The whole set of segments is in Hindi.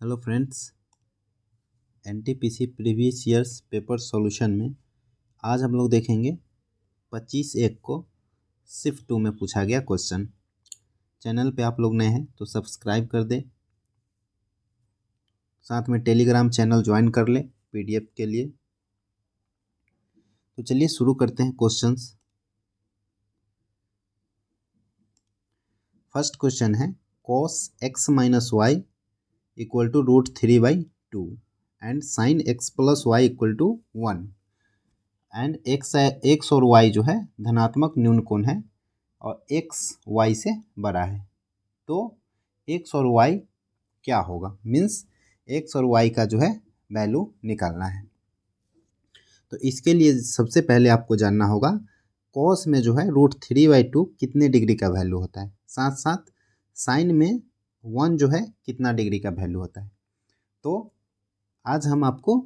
Hello friends, NTPC previous years paper solution में आज हम लोग देखेंगे 25/1 को शिफ्ट 2 में पूछा गया क्वेश्चन। चैनल पे आप लोग नए हैं तो सब्सक्राइब कर दें, साथ में टेलीग्राम चैनल ज्वाइन कर लें पीडीएफ के लिए। तो चलिए शुरू करते हैं क्वेश्चंस। फर्स्ट क्वेश्चन है cos x minus y equal to √3/2 and sin x plus y equal to 1 and x और वाई जो है धनात्मक न्यून कोण है और एक्स वाई से बड़ा है। तो एक्स और वाई क्या होगा, मीन्स एक्स और वाई का जो है वैल्यू निकालना है। तो इसके लिए सबसे पहले आपको जानना होगा कॉस में जो है √3/2 कितने डिग्री का वैल्यू होता है, साथ साथ साइन में 1 जो है कितना डिग्री का वैल्यू होता है। तो आज हम आपको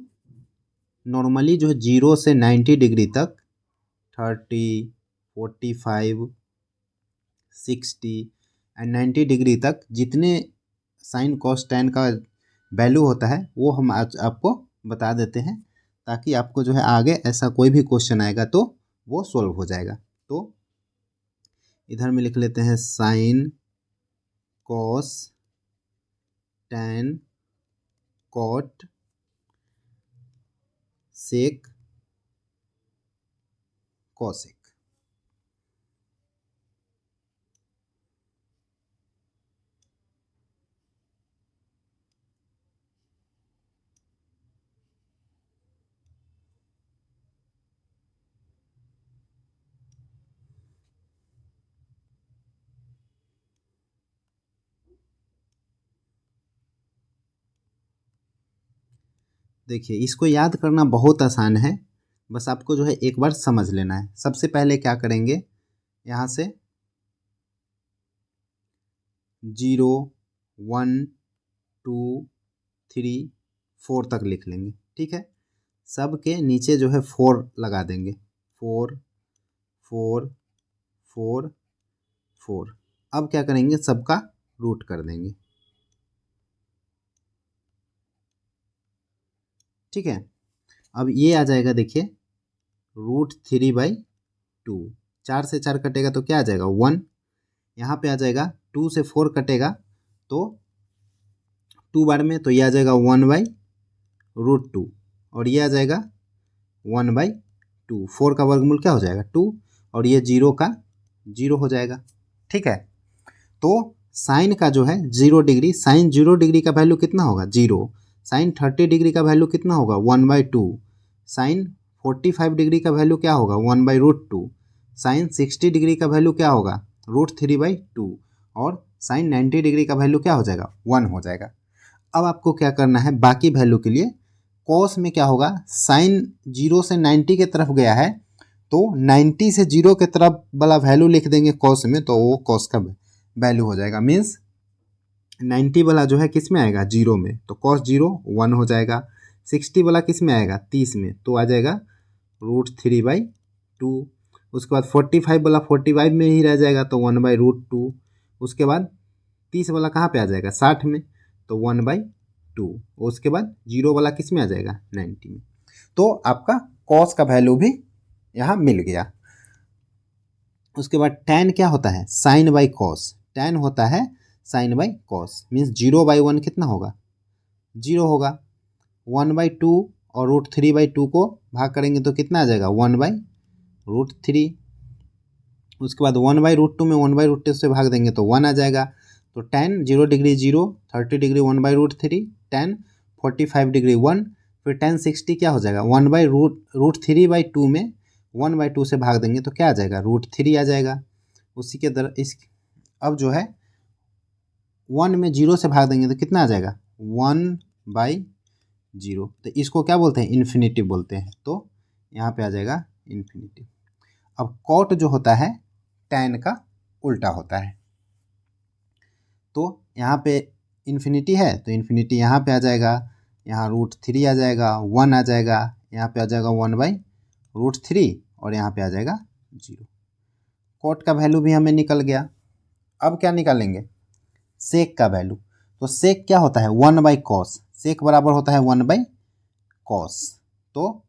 नॉर्मली जो है 0 से 90 डिग्री तक 30, 45, 60 एंड 90 डिग्री तक जितने साइन कॉस टैन का वैल्यू होता है वो हम आज आपको बता देते हैं, ताकि आपको जो है आगे ऐसा कोई भी क्वेश्चन आएगा तो वो सॉल्व हो जाएगा। तो इधर में लिख लेते हैं sine cos tan cot sec cosec. देखिए, इसको याद करना बहुत आसान है, बस आपको जो है एक बार समझ लेना है। सबसे पहले क्या करेंगे, यहाँ से 0, 1, 2, 3, 4 तक लिख लेंगे। ठीक है, सब के नीचे जो है 4 लगा देंगे। 4, 4, 4, 4। अब क्या करेंगे, सबका रूट कर देंगे। ठीक है, अब ये आ जाएगा, देखिए √3/2। 4 से 4 कटेगा तो क्या आ जाएगा 1। यहाँ पे आ जाएगा 2 से 4 कटेगा तो 2 बार में, तो ये आ जाएगा 1/√2 और ये आ जाएगा 1/2। 4 का वर्गमूल क्या हो जाएगा 2 और ये 0 का 0 हो जाएगा। ठीक है, तो साइन का जो है 0 डिग्री, साइन 0 डिग्री का वैल्यू कितना होगा 0। साइन 30 डिग्री का वैल्यू कितना होगा 1/2। साइन 45 डिग्री का वैल्यू क्या होगा 1/√2। साइन 60 डिग्री का वैल्यू क्या होगा √3/2 और साइन 90 डिग्री का वैल्यू क्या हो जाएगा 1 हो जाएगा। अब आपको क्या करना है, बाकी वैल्यू के लिए कॉस में क्या होगा, साइन 0 से 90 की तरफ गया है तो 90 से 0 की तरफ वाला वैल्यू लिख देंगे कॉस में, तो वो कॉस का वैल्यू हो जाएगा। मीन्स 90 वाला जो है किस में आएगा 0 में, तो कॉस 0 1 हो जाएगा। 60 वाला किस में आएगा 30 में, तो आ जाएगा √3/2। उसके बाद 45 वाला 45 में ही रह जाएगा तो 1/√2। उसके बाद 30 वाला कहाँ पे आ जाएगा 60 में, तो 1/2। उसके बाद 0 वाला किस में आ जाएगा 90 में। तो आपका कॉस का वैल्यू भी यहाँ मिल गया। उसके बाद टैन क्या होता है, साइन बाई कॉस। टैन होता है साइन बाई कॉस, मीन्स 0/1 कितना होगा 0 होगा। 1/2 और √3/2 को भाग करेंगे तो कितना आ जाएगा 1/√3। उसके बाद 1/√2 में 1/√2 से भाग देंगे तो 1 आ जाएगा। तो tan 0 degree 0, 30 degree 1/√3, tan 45 degree 1, फिर टैन 60 क्या हो जाएगा 1/√3/2 में 1/2 से भाग देंगे तो क्या आ जाएगा √3 आ जाएगा। उसी के तरह इस अब जो है 1 में 0 से भाग देंगे तो कितना आ जाएगा 1/0। तो इसको क्या बोलते हैं इन्फिनिटी बोलते हैं, तो यहाँ पे आ जाएगा इन्फिनिटी। अब कॉट जो होता है टैन का उल्टा होता है, तो यहाँ पे इन्फिनिटी है तो इन्फिनिटी यहाँ पे आ जाएगा, यहाँ √3 आ जाएगा, 1 आ जाएगा, यहाँ पे आ जाएगा 1/√3 और यहाँ पे आ जाएगा 0। कॉट का वैल्यू भी हमें निकल गया। अब क्या निकालेंगे सेक का वैल्यू। तो सेक क्या होता है 1/cos, सेक बराबर होता है 1/cos। तो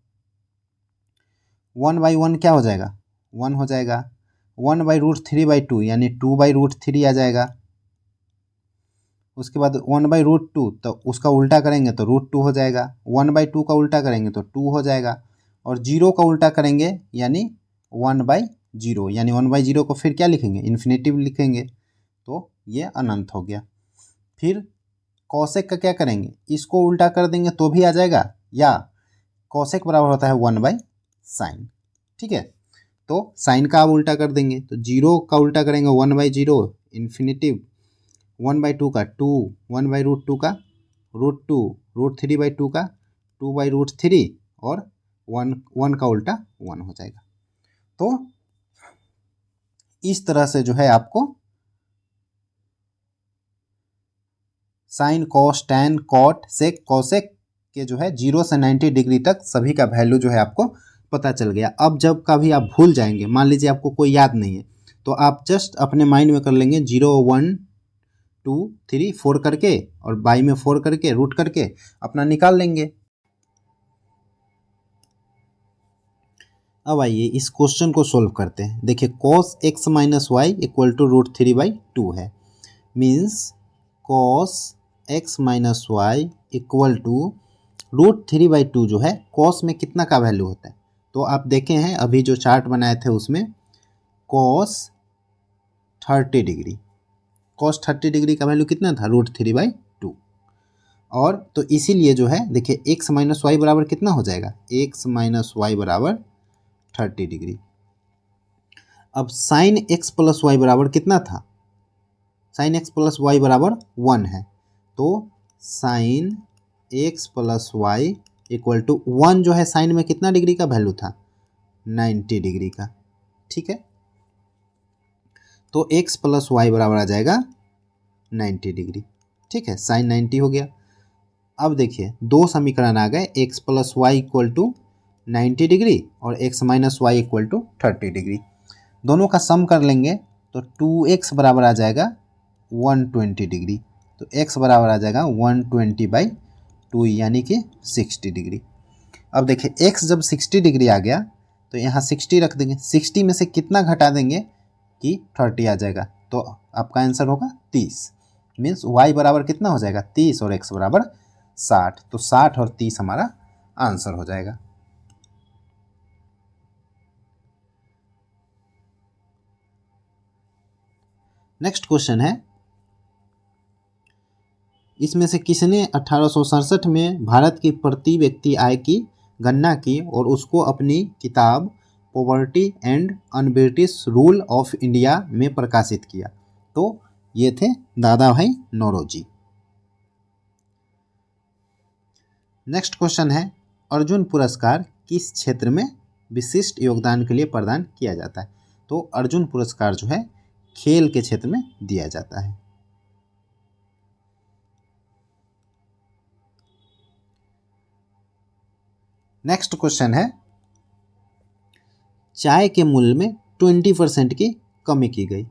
1/1 क्या हो जाएगा 1 हो जाएगा, 1/√3/2 यानी 2/√3 आ जाएगा। उसके बाद 1/√2 तो उसका उल्टा करेंगे तो √2 हो जाएगा, 1/2 का उल्टा करेंगे तो 2 हो जाएगा, और 0 का उल्टा करेंगे यानी 1/0, यानी 1/0 को फिर क्या लिखेंगे इन्फिनेटिव लिखेंगे, तो ये अनंत हो गया। फिर कॉसेक का क्या करेंगे, इसको उल्टा कर देंगे तो भी आ जाएगा, या कॉसेक बराबर होता है 1/sin। ठीक है, तो साइन का आप उल्टा कर देंगे तो 0 का उल्टा करेंगे 1/0 इन्फिनेटिव, 1/2 का 2, 1/√2 का √2, √3/2 का 2/√3, और 1 का उल्टा 1 हो जाएगा। तो इस तरह से जो है आपको sign, cos, tan, cot, sec, cosec के जो है 0 से 90 डिग्री तक सभी का वैल्यू जो है आपको पता चल गया। अब जब कभी आप भूल जाएंगे, मान लीजिए आपको कोई याद नहीं है, तो आप जस्ट अपने माइंड में कर लेंगे 0, 1, 2, 3, 4 करके, और बाई में 4 करके रूट करके अपना निकाल लेंगे। अब आइए इस क्वेश्चन को सोल्व करते हैं। देखिए cos x minus y equal to √3/2 है, means cos x minus y equal to √3/2 जो है cos में कितना का वैल्यू होता है, तो आप देखे हैं अभी जो चार्ट बनाए थे उसमें cos 30 डिग्री, cos 30 डिग्री का वैल्यू कितना था √3/2, और तो इसीलिए जो है देखिए x माइनस वाई बराबर कितना हो जाएगा, x माइनस वाई बराबर 30 डिग्री। अब साइन x प्लस वाई बराबर कितना था, साइन x प्लस वाई बराबर 1 है, तो sine x plus y equal to 1 जो है साइन में कितना डिग्री का वैल्यू था 90 डिग्री का। ठीक है, तो x प्लस वाई बराबर आ जाएगा 90 डिग्री। ठीक है, साइन 90 हो गया। अब देखिए दो समीकरण आ गए, x plus y equal to 90 degree और x minus y equal to 30 degree, दोनों का सम कर लेंगे तो 2x बराबर आ जाएगा 120 डिग्री, तो x बराबर आ जाएगा 120/2 यानी कि 60 डिग्री। अब देखिए x जब 60 डिग्री आ गया तो यहाँ 60 रख देंगे, 60 में से कितना घटा देंगे कि 30 आ जाएगा, तो आपका आंसर होगा 30, मीन्स y बराबर कितना हो जाएगा 30 और x बराबर 60, तो 60 और 30 हमारा आंसर हो जाएगा। नेक्स्ट क्वेश्चन है, इसमें से किसने 1867 में भारत की प्रति व्यक्ति आय की गणना की और उसको अपनी किताब poverty and un-British rule of India में प्रकाशित किया, तो ये थे दादा भाई नौरोजी। नेक्स्ट क्वेश्चन है, अर्जुन पुरस्कार किस क्षेत्र में विशिष्ट योगदान के लिए प्रदान किया जाता है, तो अर्जुन पुरस्कार जो है खेल के क्षेत्र में दिया जाता है। नेक्स्ट क्वेश्चन है, चाय के मूल्य में 20% की कमी की गई,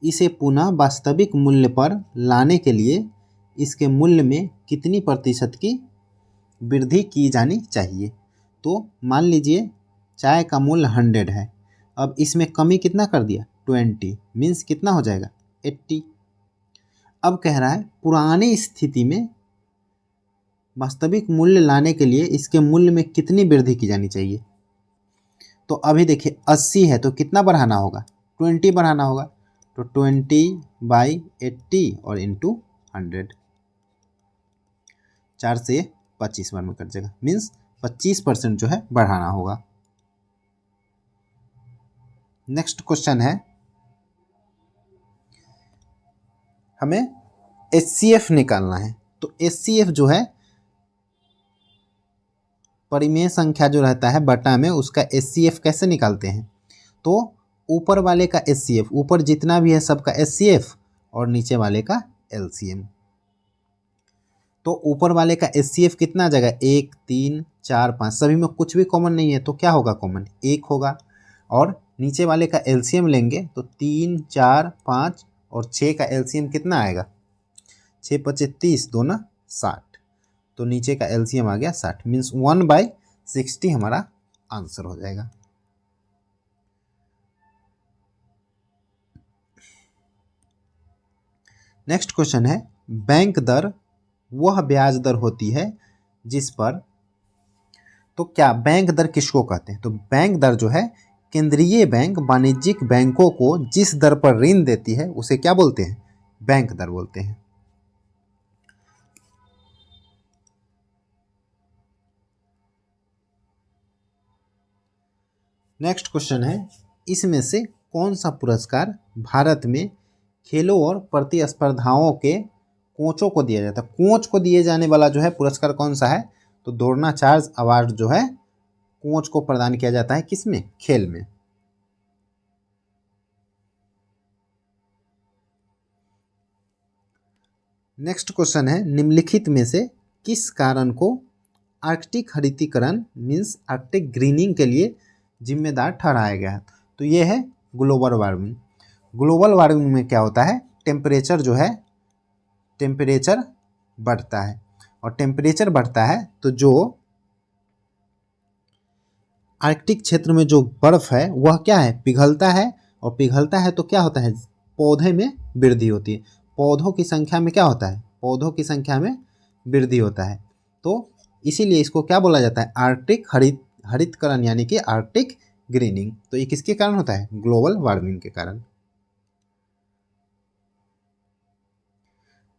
इसे पुनः वास्तविक मूल्य पर लाने के लिए इसके मूल्य में कितनी प्रतिशत की वृद्धि की जानी चाहिए, तो मान लीजिए चाय का मूल्य 100 है, अब इसमें कमी कितना कर दिया 20, मीन्स कितना हो जाएगा 80। अब कह रहा है पुरानी स्थिति में वास्तविक मूल्य लाने के लिए इसके मूल्य में कितनी वृद्धि की जानी चाहिए, तो अभी देखिए 80 है तो कितना बढ़ाना होगा 20 बढ़ाना होगा, तो 20/80 और इंटू 100, 4 से 25 बार में कट जाएगा, मीन्स 25% जो है बढ़ाना होगा। नेक्स्ट क्वेश्चन है, हमें HCF निकालना है, तो HCF जो है परिमेय संख्या जो रहता है बटा में उसका HCF कैसे निकालते हैं, तो ऊपर वाले का HCF, ऊपर जितना भी है सबका HCF और नीचे वाले का LCM, तो ऊपर वाले का HCF कितना आ जाएगा 1, 3, 4, 5, सभी में कुछ भी कॉमन नहीं है तो क्या होगा कॉमन 1 होगा, और नीचे वाले का LCM लेंगे तो 3, 4, 5 और 6 का LCM कितना आएगा 6 पचे 30, 2 ना 60, तो नीचे का एलसीएम आ गया 60, मीन्स 1/60 हमारा आंसर हो जाएगा। नेक्स्ट क्वेश्चन है, बैंक दर वह ब्याज दर होती है जिस पर, तो क्या बैंक दर किसको कहते हैं? तो बैंक दर जो है केंद्रीय बैंक वाणिज्यिक बैंकों को जिस दर पर ऋण देती है उसे क्या बोलते हैं? बैंक दर बोलते हैं। नेक्स्ट क्वेश्चन है, इसमें से कौन सा पुरस्कार भारत में खेलों और प्रतिस्पर्धाओं के कोचों को दिया जाता है? कोच को दिए जाने वाला जो है पुरस्कार कौन सा है? तो द्रोणाचार्य अवार्ड जो है कोच को प्रदान किया जाता है, किसमें? खेल में। नेक्स्ट क्वेश्चन है, निम्नलिखित में से किस कारण को आर्कटिक हरितीकरण मीन्स आर्कटिक ग्रीनिंग के लिए जिम्मेदार ठहराया गया है? तो ये है ग्लोबल वार्मिंग। ग्लोबल वार्मिंग में क्या होता है? टेम्परेचर जो है, टेम्परेचर बढ़ता है, और टेम्परेचर बढ़ता है तो जो आर्कटिक क्षेत्र में जो बर्फ है वह क्या है? पिघलता है, और पिघलता है तो क्या होता है? पौधे में वृद्धि होती है, पौधों की संख्या में क्या होता है? पौधों की संख्या में वृद्धि होता है। तो इसीलिए इसको क्या बोला जाता है? आर्कटिक हरितकरण यानी कि आर्कटिक ग्रीनिंग। तो ये किसके कारण होता है? ग्लोबल वार्मिंग के कारण।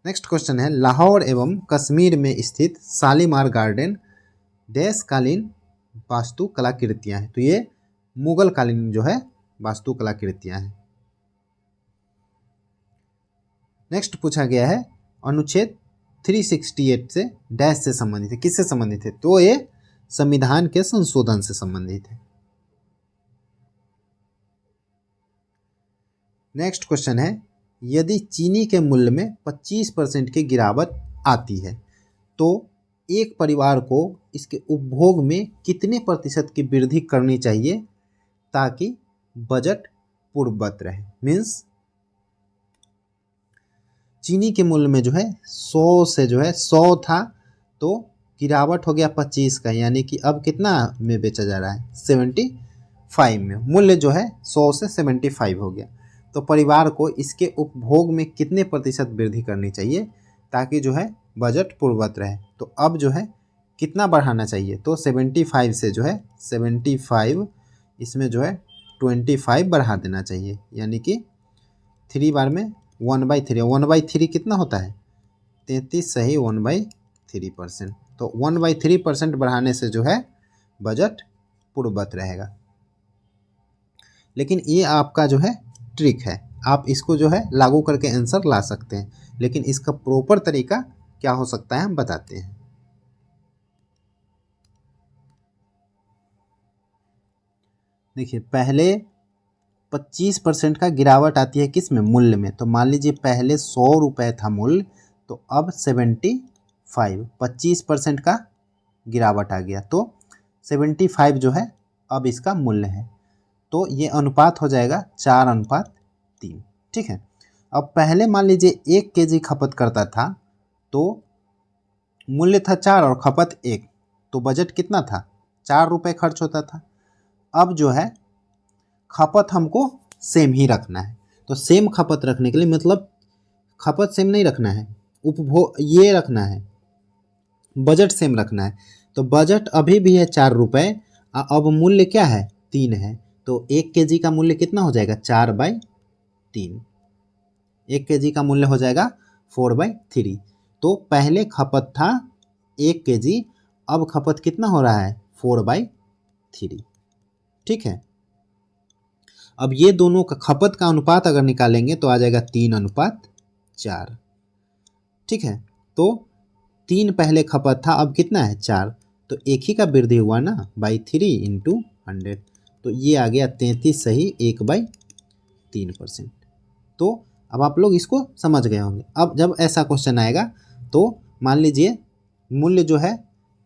नेक्स्ट क्वेश्चन है, लाहौर एवं कश्मीर में स्थित शालीमार गार्डन देश कालीन वास्तु कलाकृतियाँ हैं? तो ये मुगल कालीन जो है वास्तु कलाकृतियाँ हैं। नेक्स्ट पूछा गया है, अनुच्छेद 368 से डैश से संबंधित है, किससे संबंधित है? तो ये संविधान के संशोधन से संबंधित है। नेक्स्ट क्वेश्चन है, यदि चीनी के मूल्य में 25% की गिरावट आती है तो एक परिवार को इसके उपभोग में कितने प्रतिशत की वृद्धि करनी चाहिए ताकि बजट पूर्ववत रहे? मीन्स चीनी के मूल्य में जो है 100 से जो है 100 था तो गिरावट हो गया 25 का, यानी कि अब कितना में बेचा जा रहा है? 75 में। मूल्य जो है 100 से 75 हो गया, तो परिवार को इसके उपभोग में कितने प्रतिशत वृद्धि करनी चाहिए ताकि जो है बजट पूर्ववत रहे? तो अब जो है कितना बढ़ाना चाहिए? तो 75 से जो है 75, इसमें जो है 25 बढ़ा देना चाहिए, यानी कि 3 बार में 1/3। 1/3 कितना होता है? 33 सही 1/3%। तो 1/3% बढ़ाने से जो है बजट पूर्ववत रहेगा। लेकिन ये आपका जो है ट्रिक है, आप इसको जो है लागू करके आंसर ला सकते हैं, लेकिन इसका प्रॉपर तरीका क्या हो सकता है हम बताते हैं। देखिए, पहले 25% का गिरावट आती है किस में? मूल्य में। तो मान लीजिए पहले 100 रुपये था मूल्य, तो अब 75, 25% का गिरावट आ गया, तो 75 जो है अब इसका मूल्य है। तो ये अनुपात हो जाएगा 4:3। ठीक है। अब पहले मान लीजिए 1 kg खपत करता था, तो मूल्य था 4 और खपत 1, तो बजट कितना था? 4 रुपये खर्च होता था। अब जो है खपत हमको सेम ही रखना है। तो सेम खपत रखने के लिए मतलब खपत सेम नहीं रखना है, उपभोग ये रखना है, बजट सेम रखना है। तो बजट अभी भी है 4 रुपये, अब मूल्य क्या है? 3 है। तो 1 kg का मूल्य कितना हो जाएगा? 4/3। 1 kg का मूल्य हो जाएगा 4/3। तो पहले खपत था 1 kg, अब खपत कितना हो रहा है? 4/3। ठीक है। अब ये दोनों का खपत का अनुपात अगर निकालेंगे तो आ जाएगा 3:4। ठीक है। तो 3 पहले खपत था, अब कितना है? 4, तो एक ही का वृद्धि हुआ ना, /3 × 100, तो ये आ गया 33 सही 1/3%। तो अब आप लोग इसको समझ गए होंगे। अब जब ऐसा क्वेश्चन आएगा तो मान लीजिए मूल्य जो है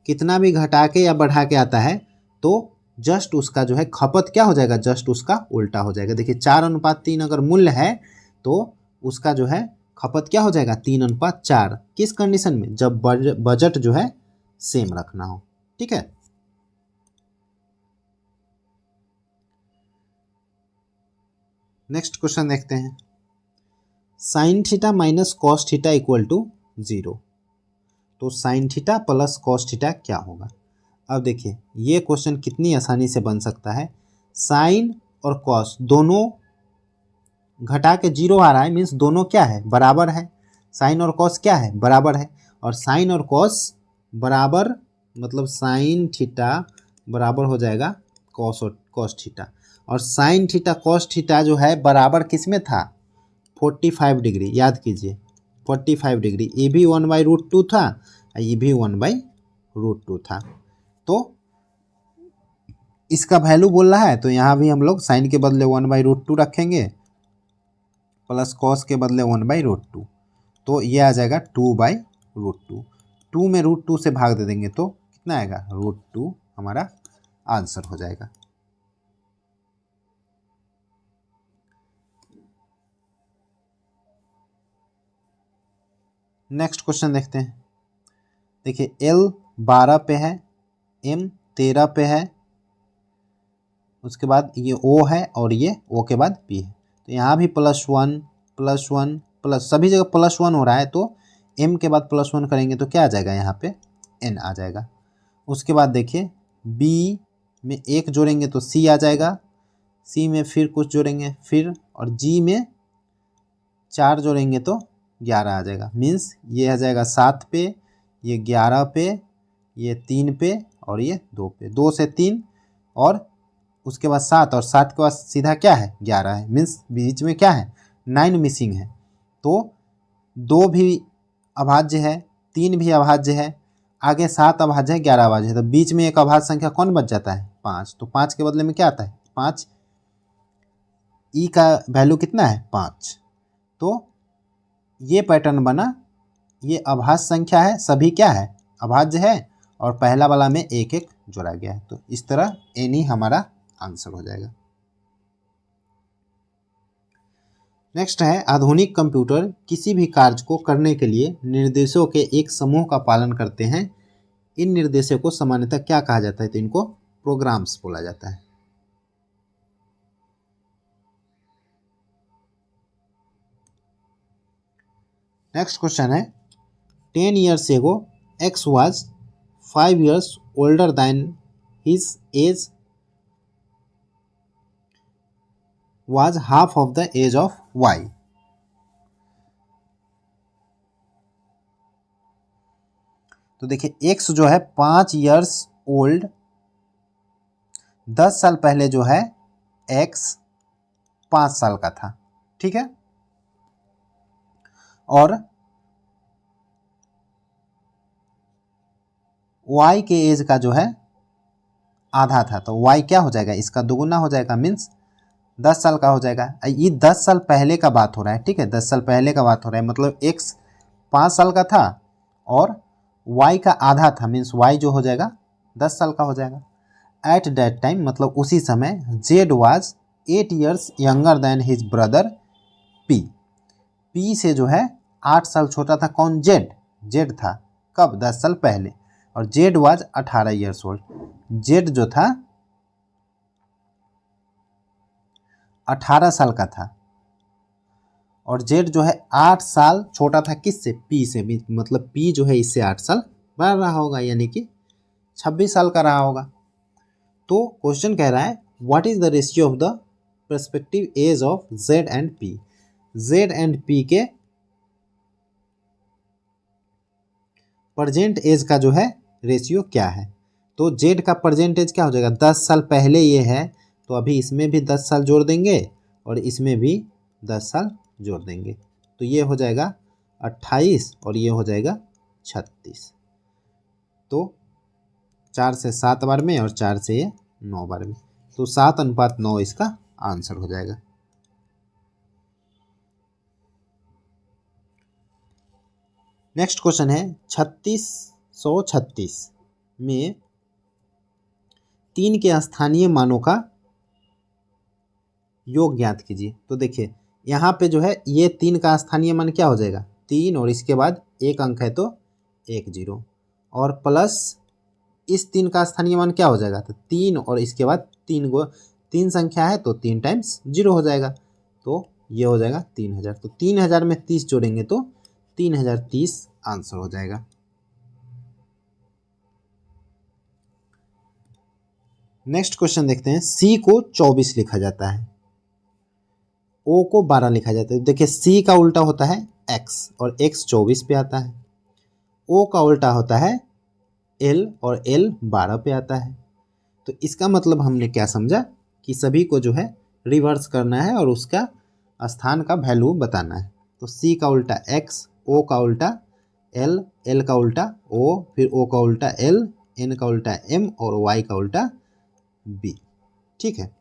कितना भी घटा के या बढ़ा के आता है, तो जस्ट उसका जो है खपत क्या हो जाएगा? जस्ट उसका उल्टा हो जाएगा। देखिए 4:3 अगर मूल्य है तो उसका जो है खपत क्या हो जाएगा 3:4। किस कंडीशन में, जब बजट जो है सेम रखना हो। ठीक है, नेक्स्ट क्वेश्चन देखते हैं। Sine theta minus cos theta equal to 0। तो sine theta plus cos theta क्या होगा। अब देखिए ये क्वेश्चन कितनी आसानी से बन सकता है। साइन और कॉस दोनों घटा के 0 आ रहा है, मीन्स दोनों क्या है, बराबर है। साइन और कॉस क्या है, बराबर है। और साइन और कॉस बराबर मतलब साइन थीटा बराबर हो जाएगा कॉस और कॉस थीटा। और साइन थीटा कॉस थीटा जो है बराबर किस में था, 45 डिग्री। याद कीजिए 45 डिग्री। ये भी 1/√2 था, ये भी 1/√2 था। तो इसका वैल्यू बोल रहा है, तो यहाँ भी हम लोग साइन के बदले 1/√2 रखेंगे, प्लस कॉस के बदले 1/√2। तो ये आ जाएगा 2/√2। 2 में √2 से भाग दे देंगे तो कितना आएगा, √2 हमारा आंसर हो जाएगा। नेक्स्ट क्वेश्चन देखते हैं। देखिए L 12 पे है, M 13 पे है, उसके बाद ये O है और ये O के बाद P है। तो यहाँ भी +1 +1 प्लस, सभी जगह +1 हो रहा है, तो M के बाद +1 करेंगे तो क्या आ जाएगा, यहाँ पे N आ जाएगा। उसके बाद देखिए B में 1 जोड़ेंगे तो C आ जाएगा, C में फिर कुछ जोड़ेंगे फिर, और G में 4 जोड़ेंगे तो 11 आ जाएगा। मीन्स ये आ जाएगा 7 पे, ये 11 पे, ये 3 पे और ये 2 पे। 2 से 3 और उसके बाद 7, और 7 के बाद सीधा क्या है 11 है। मीन्स बीच में क्या है 9 मिसिंग है। तो 2 भी अभाज्य है, 3 भी अभाज्य है, आगे 7 अभाज्य है, 11 अभाज्य है। तो बीच में एक अभाज्य संख्या कौन बच जाता है, 5। तो 5 के बदले में क्या आता है 5। ई का वैल्यू कितना है 5। तो ये पैटर्न बना, ये अभाज्य संख्या है, सभी क्या है अभाज्य है, और पहला वाला में एक एक जोड़ा गया है। तो इस तरह एन ही हमारा आंसर हो जाएगा। नेक्स्ट है, आधुनिक कंप्यूटर किसी भी कार्य को करने के लिए निर्देशों के एक समूह का पालन करते हैं। इन निर्देशों को सामान्यतः क्या कहा जाता है, तो इनको प्रोग्राम्स बोला जाता है। नेक्स्ट क्वेश्चन है, 10 years ago X was 5 years older than his age was half of the age of Y। तो देखिए X जो है 5 years old, 10 साल पहले जो है X 5 साल का था। ठीक है, और Y के एज का जो है आधा था, तो Y क्या हो जाएगा, इसका दोगुना हो जाएगा, मीन्स 10 साल का हो जाएगा। ये 10 साल पहले का बात हो रहा है। ठीक है, 10 साल पहले का बात हो रहा है, मतलब X 5 साल का था और Y का आधा था, मीन्स Y जो हो जाएगा 10 साल का हो जाएगा। एट दैट टाइम मतलब उसी समय Z was 8 years younger than his brother P। P से जो है 8 साल छोटा था कौन, Z था। कब, 10 साल पहले। और Z was 18 years old. Z जो था 18 साल का था, और Z जो है 8 साल छोटा था किससे, P से। मतलब P जो है इससे 8 साल बड़ा रहा होगा, यानी कि 26 साल का रहा होगा। तो क्वेश्चन कह रहा है what is the ratio of the perspective age of Z and P। Z and P के प्रेजेंट एज का जो है रेशियो क्या है। तो Z का प्रेजेंट एज क्या हो जाएगा, 10 साल पहले ये है, तो अभी इसमें भी 10 साल जोड़ देंगे और इसमें भी 10 साल जोड़ देंगे, तो ये हो जाएगा 28 और ये हो जाएगा 36। तो 4 से 7 बार में और 4 से ये 9 बार में, तो 7:9 इसका आंसर हो जाएगा। नेक्स्ट क्वेश्चन है, 3636 में 3 के स्थानीय मानों का योग ज्ञात कीजिए। तो देखिए यहाँ पे जो है ये 3 का स्थानीय मान क्या हो जाएगा 3 और इसके बाद एक अंक है तो 1 0 और प्लस इस 3 का स्थानीय मान क्या हो जाएगा तो 3 और इसके बाद 3 संख्या है तो 3 टाइम्स 0 हो जाएगा तो ये हो जाएगा 3000। तो 3000 में 30 जोड़ेंगे तो 3030 आंसर हो जाएगा। नेक्स्ट क्वेश्चन देखते हैं। सी को 24 लिखा जाता है, ओ को 12 लिखा जाता है। देखिए सी का उल्टा होता है एक्स और एक्स 24 पे आता है। ओ का उल्टा होता है एल और एल 12 पे आता है। तो इसका मतलब हमने क्या समझा कि सभी को जो है रिवर्स करना है और उसका स्थान का वैल्यू बताना है। तो सी का उल्टा एक्स, ओ का उल्टा एल, एल का उल्टा ओ, फिर ओ का उल्टा एल, एन का उल्टा एम और वाई का उल्टा बी। ठीक है।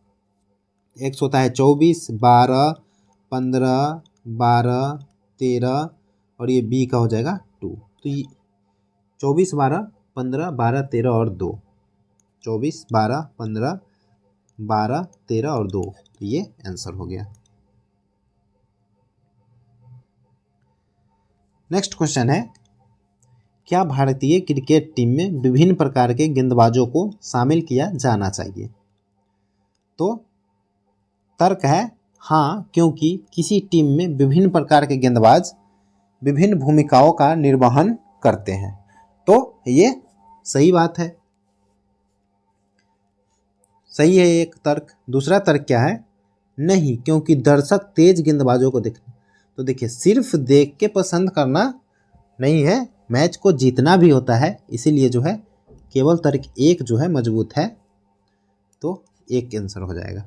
एक्स होता है 24, 12, 15, 12, 13 और ये बी का हो जाएगा 2। तो ये 24, 12, 15, 12, 13 और 2, 24, 12, 15, 12, 13 और 2, ये आंसर हो गया। नेक्स्ट क्वेश्चन है, क्या भारतीय क्रिकेट टीम में विभिन्न प्रकार के गेंदबाजों को शामिल किया जाना चाहिए? तो तर्क है हाँ, क्योंकि किसी टीम में विभिन्न प्रकार के गेंदबाज विभिन्न भूमिकाओं का निर्वहन करते हैं। तो ये सही बात है, सही है एक तर्क। दूसरा तर्क क्या है, नहीं, क्योंकि दर्शक तेज गेंदबाजों को देखते। तो देखिए सिर्फ देख के पसंद करना नहीं है, मैच को जीतना भी होता है, इसीलिए जो है केवल तर्क एक जो है मजबूत है। तो एक आंसर हो जाएगा।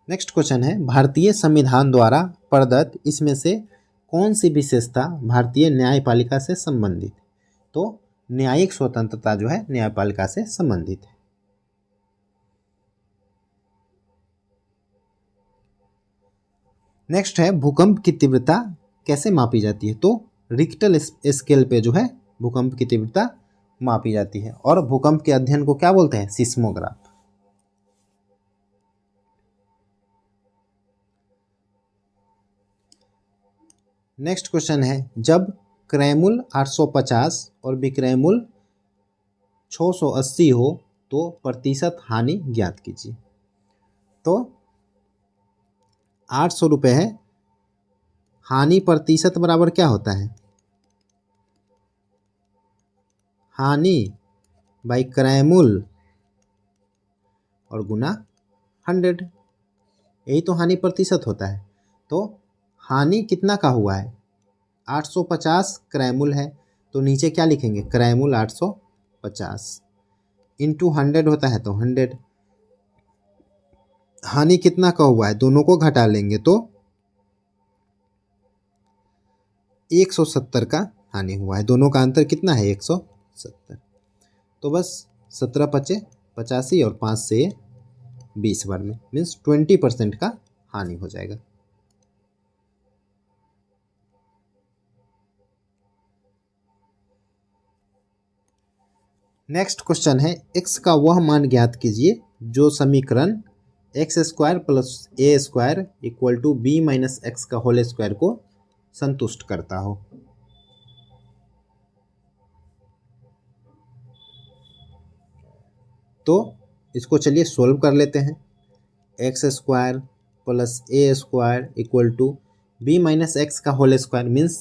नेक्स्ट क्वेश्चन है, भारतीय संविधान द्वारा प्रदत्त इसमें से कौन सी विशेषता भारतीय न्यायपालिका से संबंधित? तो न्यायिक स्वतंत्रता जो है न्यायपालिका से संबंधित है। नेक्स्ट है, भूकंप की तीव्रता कैसे मापी जाती है? तो रिक्टर स्केल पे जो है भूकंप की तीव्रता मापी जाती है और भूकंप के अध्ययन को क्या बोलते हैं? सिस्मोग्राफ। नेक्स्ट क्वेश्चन है, जब क्रैमुल 850 और विक्रैमुल 680 हो तो प्रतिशत हानि ज्ञात कीजिए। तो 800 रुपये है, हानि प्रतिशत बराबर क्या होता है? हानि बाई क्रैमुल और गुना 100, यही तो हानि प्रतिशत होता है। तो हानि कितना का हुआ है? 850 क्रैमुल है, तो नीचे क्या लिखेंगे? क्रैमुल 850 इंटू 100 होता है तो 100। हानि कितना का हुआ है? दोनों को घटा लेंगे तो 170 का हानि हुआ है। दोनों का अंतर कितना है? 170। तो बस 17 पचे 85 और 5 से 20 बार में मीन्स 20% का हानि हो जाएगा। नेक्स्ट क्वेश्चन है, x का वह मान ज्ञात कीजिए जो समीकरण x square plus a square equal to b minus x का होल स्क्वायर को संतुष्ट करता हो। तो इसको चलिए सोल्व कर लेते हैं। X square plus a square equal to b minus x का whole square means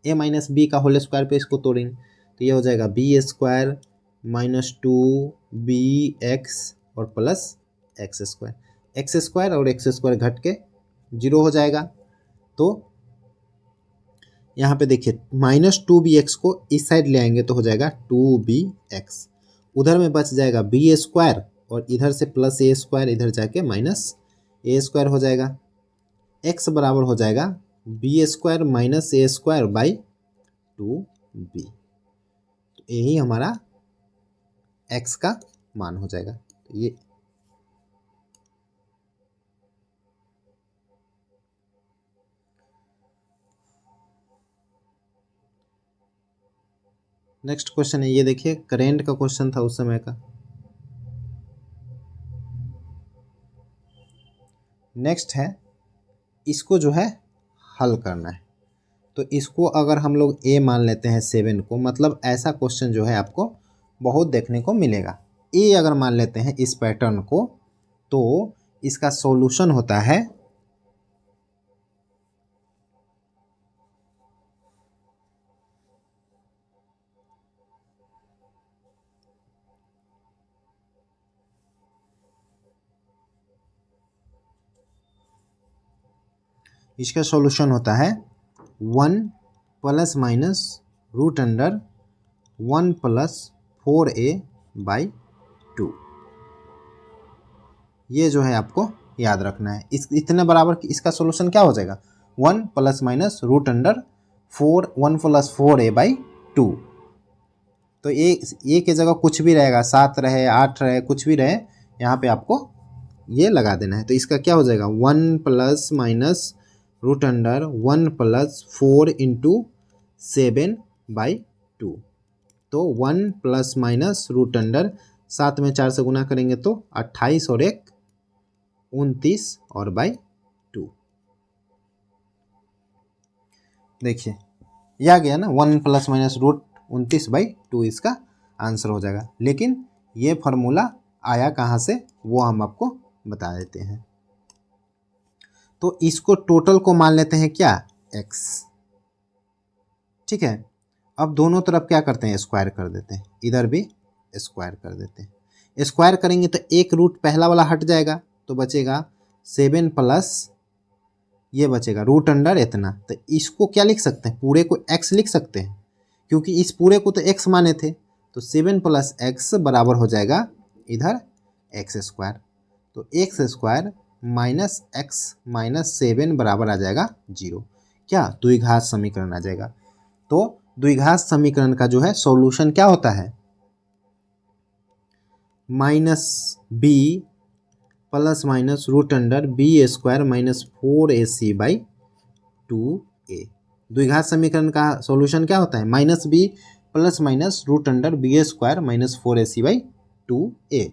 a minus b का होल स्क्वायर पे इसको तोड़ेंगे तो ये हो जाएगा बी स्क्वायर माइनस 2bx और plus x square. X square और एक्स स्क्वायर घट के 0 हो जाएगा। तो यहाँ पे देखिए माइनस 2bx को इस साइड ले आएंगे तो हो जाएगा 2bx, उधर में बच जाएगा बी स्क्वायर और इधर से प्लस ए स्क्वायर, इधर जाके माइनस ए स्क्वायर हो जाएगा। x बराबर हो जाएगा b square minus a square by 2b। तो यही हमारा x का मान हो जाएगा। तो ये नेक्स्ट क्वेश्चन है, ये देखिए करेंट का क्वेश्चन था उस समय का। नेक्स्ट है इसको जो है हल करना है। तो इसको अगर हम लोग ए मान लेते हैं 7 को, मतलब ऐसा क्वेश्चन जो है आपको बहुत देखने को मिलेगा। ए अगर मान लेते हैं इस पैटर्न को, तो इसका सॉल्यूशन होता है इसका सॉल्यूशन होता है 1 plus minus root under 1 plus 4a/2। ये जो है आपको याद रखना है। इस इतने बराबर इसका सॉल्यूशन क्या हो जाएगा, 1 plus minus root under 1 plus 4a/2। तो ए के जगह कुछ भी रहेगा, 7 रहे 8 रहे कुछ भी रहे, यहाँ पे आपको ये लगा देना है। तो इसका क्या हो जाएगा, 1 plus minus root under 1 plus 4 into 7/2। तो 1 प्लस माइनस रूट अंडर 7 में 4 से गुना करेंगे तो 28 और 1 29 और /2। देखिए यह आ गया ना, 1 प्लस माइनस रूट 29/2 इसका आंसर हो जाएगा। लेकिन ये फॉर्मूला आया कहाँ से वो हम आपको बता देते हैं। तो इसको टोटल को मान लेते हैं क्या, x। ठीक है, अब दोनों तरफ क्या करते हैं, स्क्वायर कर देते हैं, इधर भी स्क्वायर कर देते हैं। स्क्वायर करेंगे तो एक रूट पहला वाला हट जाएगा, तो बचेगा 7 प्लस ये बचेगा रूट अंडर इतना। तो इसको क्या लिख सकते हैं, पूरे को x लिख सकते हैं, क्योंकि इस पूरे को तो x माने थे। तो 7 प्लस एक्स बराबर हो जाएगा इधर एक्स स्क्वायर। तो x square minus x minus 7 बराबर आ जाएगा 0। क्या, द्विघात समीकरण आ जाएगा। तो द्विघात समीकरण का जो है सॉल्यूशन क्या होता है, minus b plus minus root under b square minus 4ac/2a। द्विघात समीकरण का सॉल्यूशन क्या होता है, minus b plus minus root under b square minus 4ac/2a।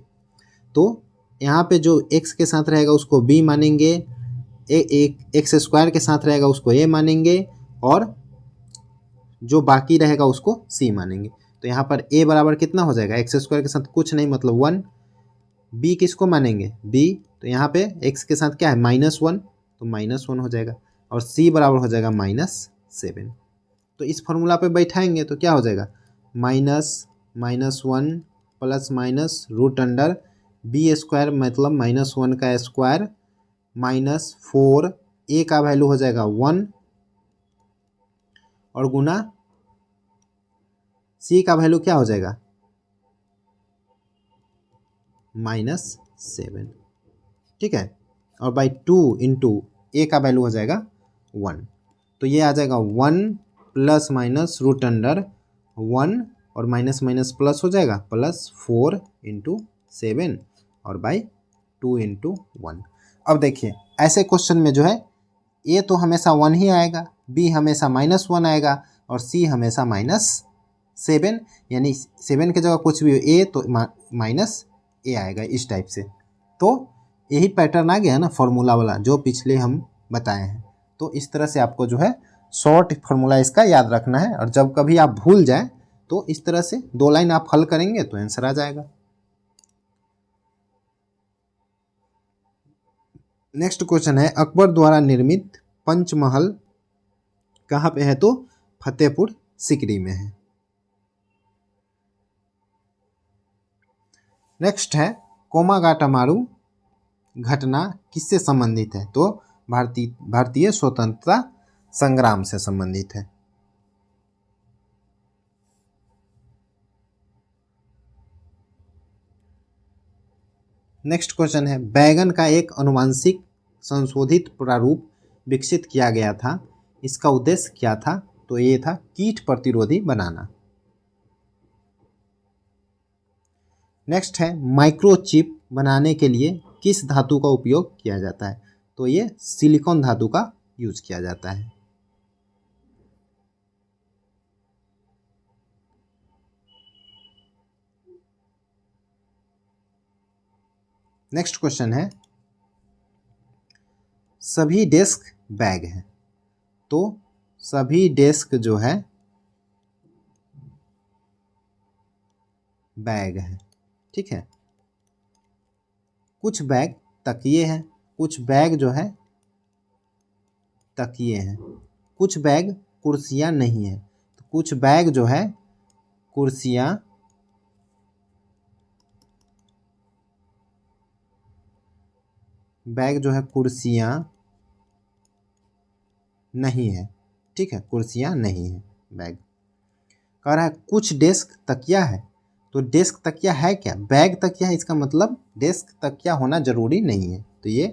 तो यहाँ पे जो x के साथ रहेगा उसको b मानेंगे, एक्स स्क्वायर के साथ रहेगा उसको a मानेंगे, और जो बाकी रहेगा उसको c मानेंगे। तो यहाँ पर a बराबर कितना हो जाएगा, एक्स स्क्वायर के साथ कुछ नहीं मतलब 1। b किसको मानेंगे, b। तो यहाँ पे x के साथ क्या है, -1, तो -1 हो जाएगा, और c बराबर हो जाएगा -7। तो इस फॉर्मूला पे बैठाएंगे तो क्या हो जाएगा, -1 plus minus root under b square मतलब -1 का स्क्वायर माइनस 4, a का वैल्यू हो जाएगा 1, और गुना c का वैल्यू क्या हो जाएगा, -7। ठीक है, और बाई 2 इंटू ए का वैल्यू हो जाएगा 1। तो ये आ जाएगा 1 प्लस माइनस रूट अंडर 1, और माइनस माइनस प्लस हो जाएगा, प्लस 4 इंटू 7 और बाई 2 इंटू 1। अब देखिए ऐसे क्वेश्चन में जो है ए तो हमेशा 1 ही आएगा, बी हमेशा -1 आएगा, और सी हमेशा -7, यानी 7 की जगह कुछ भी ए तो माइनस ए आएगा इस टाइप से। तो यही पैटर्न आ गया ना फॉर्मूला वाला जो पिछले हम बताए हैं। तो इस तरह से आपको जो है शॉर्ट फॉर्मूला इसका याद रखना है, और जब कभी आप भूल जाए तो इस तरह से 2 लाइन आप हल करेंगे तो आंसर आ जाएगा। नेक्स्ट क्वेश्चन है, अकबर द्वारा निर्मित पंचमहल कहाँ पे है, तो फतेहपुर सिकरी में है। नेक्स्ट है, कोमागाटामारू घटना किससे संबंधित है, तो भारतीय स्वतंत्रता संग्राम से संबंधित है। नेक्स्ट क्वेश्चन है, बैगन का एक आनुवंशिक संशोधित प्रारूप विकसित किया गया था, इसका उद्देश्य क्या था, तो ये था कीट प्रतिरोधी बनाना। नेक्स्ट है, माइक्रोचिप बनाने के लिए किस धातु का उपयोग किया जाता है, तो ये सिलिकॉन धातु का यूज किया जाता है। नेक्स्ट क्वेश्चन है, सभी डेस्क बैग हैं, तो सभी डेस्क जो है बैग है, ठीक है। कुछ बैग तकिए हैं, कुछ बैग जो है तकिए हैं, कुछ बैग कुर्सियाँ नहीं हैं, तो कुछ बैग जो है कुर्सियाँ बैग जो है कुर्सियाँ नहीं है, ठीक है, कुर्सियाँ नहीं है बैग। कह रहा है कुछ डेस्क तकिया है, तो डेस्क तकिया है क्या, बैग तकिया है, इसका मतलब डेस्क तकिया होना जरूरी नहीं है, तो ये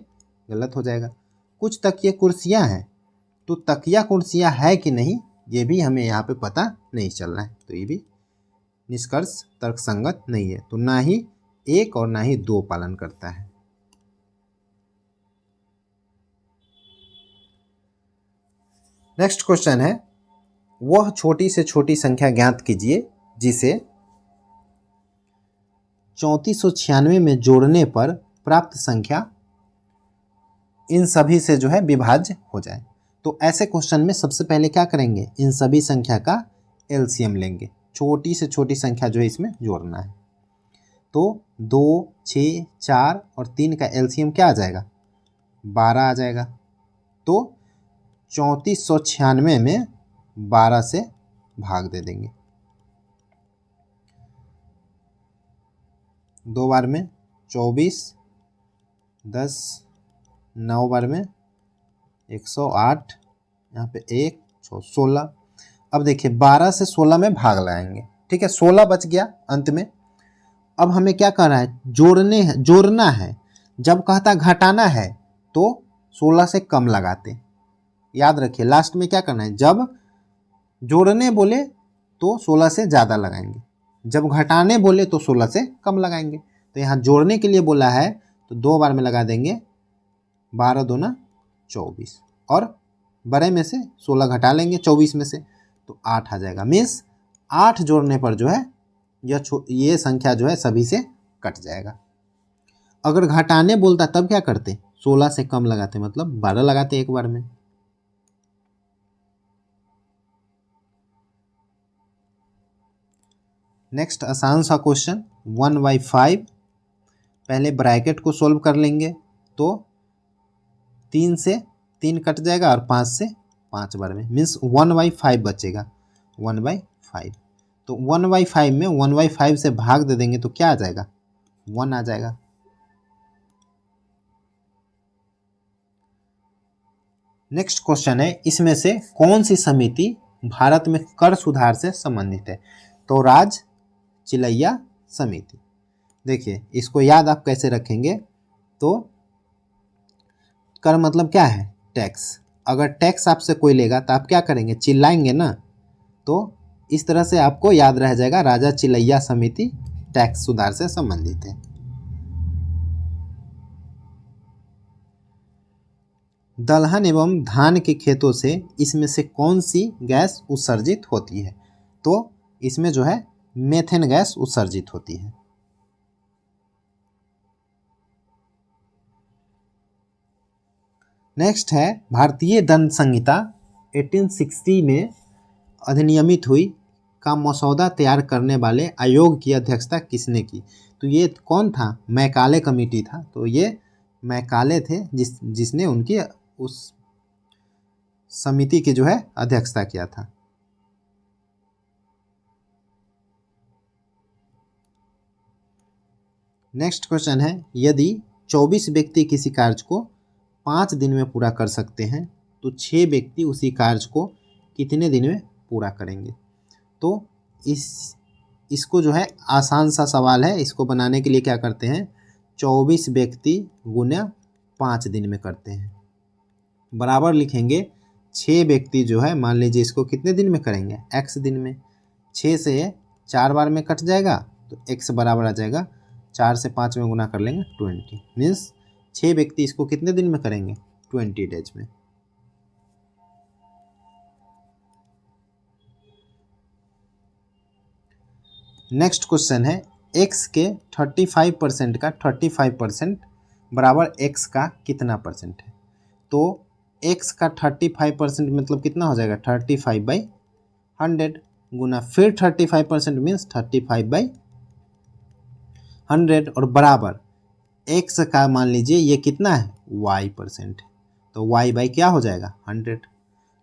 गलत हो जाएगा। कुछ तकिए कुर्सियाँ हैं, तो तकिया कुर्सियाँ है कि नहीं ये भी हमें यहाँ पे पता नहीं चल रहा है, तो ये भी निष्कर्ष तर्कसंगत नहीं है, तो ना ही 1 और ना ही 2 पालन करता है। नेक्स्ट क्वेश्चन है, वह छोटी से छोटी संख्या ज्ञात कीजिए जिसे 3496 में जोड़ने पर प्राप्त संख्या इन सभी से जो है विभाज्य हो जाए। तो ऐसे क्वेश्चन में सबसे पहले क्या करेंगे, इन सभी संख्या का एलसीएम लेंगे, छोटी से छोटी संख्या जो है इसमें जोड़ना है। तो 2, 6, 4 और 3 का एलसीएम क्या आ जाएगा, 12 आ जाएगा। तो 3496 में 12 से भाग दे देंगे, 2 बार में 24, 10, 9 बार में 108, यहाँ पे 1, 16। अब देखिए 12 से 16 में भाग लगाएंगे, ठीक है, 16 बच गया अंत में। अब हमें क्या करना है, जोड़ना है। जब कहता घटाना है तो 16 से कम लगाते, याद रखिए लास्ट में क्या करना है, जब जोड़ने बोले तो 16 से ज़्यादा लगाएंगे, जब घटाने बोले तो 16 से कम लगाएंगे। तो यहाँ जोड़ने के लिए बोला है तो 2 बार में लगा देंगे, 12 दूना 24, और बड़े में से 16 घटा लेंगे 24 में से, तो 8 आ जाएगा। मीन्स 8 जोड़ने पर जो है ये संख्या जो है सभी से कट जाएगा। अगर घटाने बोलता तब क्या करते, 16 से कम लगाते, मतलब 12 लगाते एक बार में। नेक्स्ट आसान सा क्वेश्चन, 1/5, पहले ब्रैकेट को सॉल्व कर लेंगे, तो 3 से 3 कट जाएगा और 5 से 5 बार में, मीन्स 1/5 बचेगा, 1/5। तो 1/5 में 1/5 से भाग दे देंगे तो क्या आ जाएगा, 1 आ जाएगा। नेक्स्ट क्वेश्चन है, इसमें से कौन सी समिति भारत में कर सुधार से संबंधित है, तो राज चिलैया समिति। देखिए इसको याद आप कैसे रखेंगे, तो कर मतलब क्या है, टैक्स। अगर टैक्स आपसे कोई लेगा तो आप क्या करेंगे, चिल्लाएंगे ना, तो इस तरह से आपको याद रह जाएगा, राजा चिलैया समिति टैक्स सुधार से संबंधित है। दलहन एवं धान के खेतों से इसमें से कौन सी गैस उत्सर्जित होती है, तो इसमें जो है मेथेन गैस उत्सर्जित होती है। नेक्स्ट है, भारतीय दंड संहिता 1860 में अधिनियमित हुई का मसौदा तैयार करने वाले आयोग की अध्यक्षता किसने की, तो ये कौन था, मैकाले कमेटी था। तो ये मैकाले थे जिसने उनकी उस समिति की जो है अध्यक्षता किया था। नेक्स्ट क्वेश्चन है, यदि 24 व्यक्ति किसी कार्य को 5 दिन में पूरा कर सकते हैं तो 6 व्यक्ति उसी कार्य को कितने दिन में पूरा करेंगे। तो इसको जो है आसान सा सवाल है, इसको बनाने के लिए क्या करते हैं, 24 व्यक्ति गुना 5 दिन में करते हैं, बराबर लिखेंगे 6 व्यक्ति जो है, मान लीजिए इसको कितने दिन में करेंगे, x दिन में, 6 से 4 बार में कट जाएगा तो x बराबर आ जाएगा 4 से 5 में गुना कर लेंगे 20, मीन्स 6 व्यक्ति इसको कितने दिन में करेंगे, 20 डेज में। नेक्स्ट क्वेश्चन है, x के 35% का 35% बराबर x का कितना परसेंट है। तो x का 35% मतलब कितना हो जाएगा 35/100 गुना फिर 35% मीन्स 35/100 और बराबर x का मान लीजिए ये कितना है y%, तो y बाई क्या हो जाएगा 100।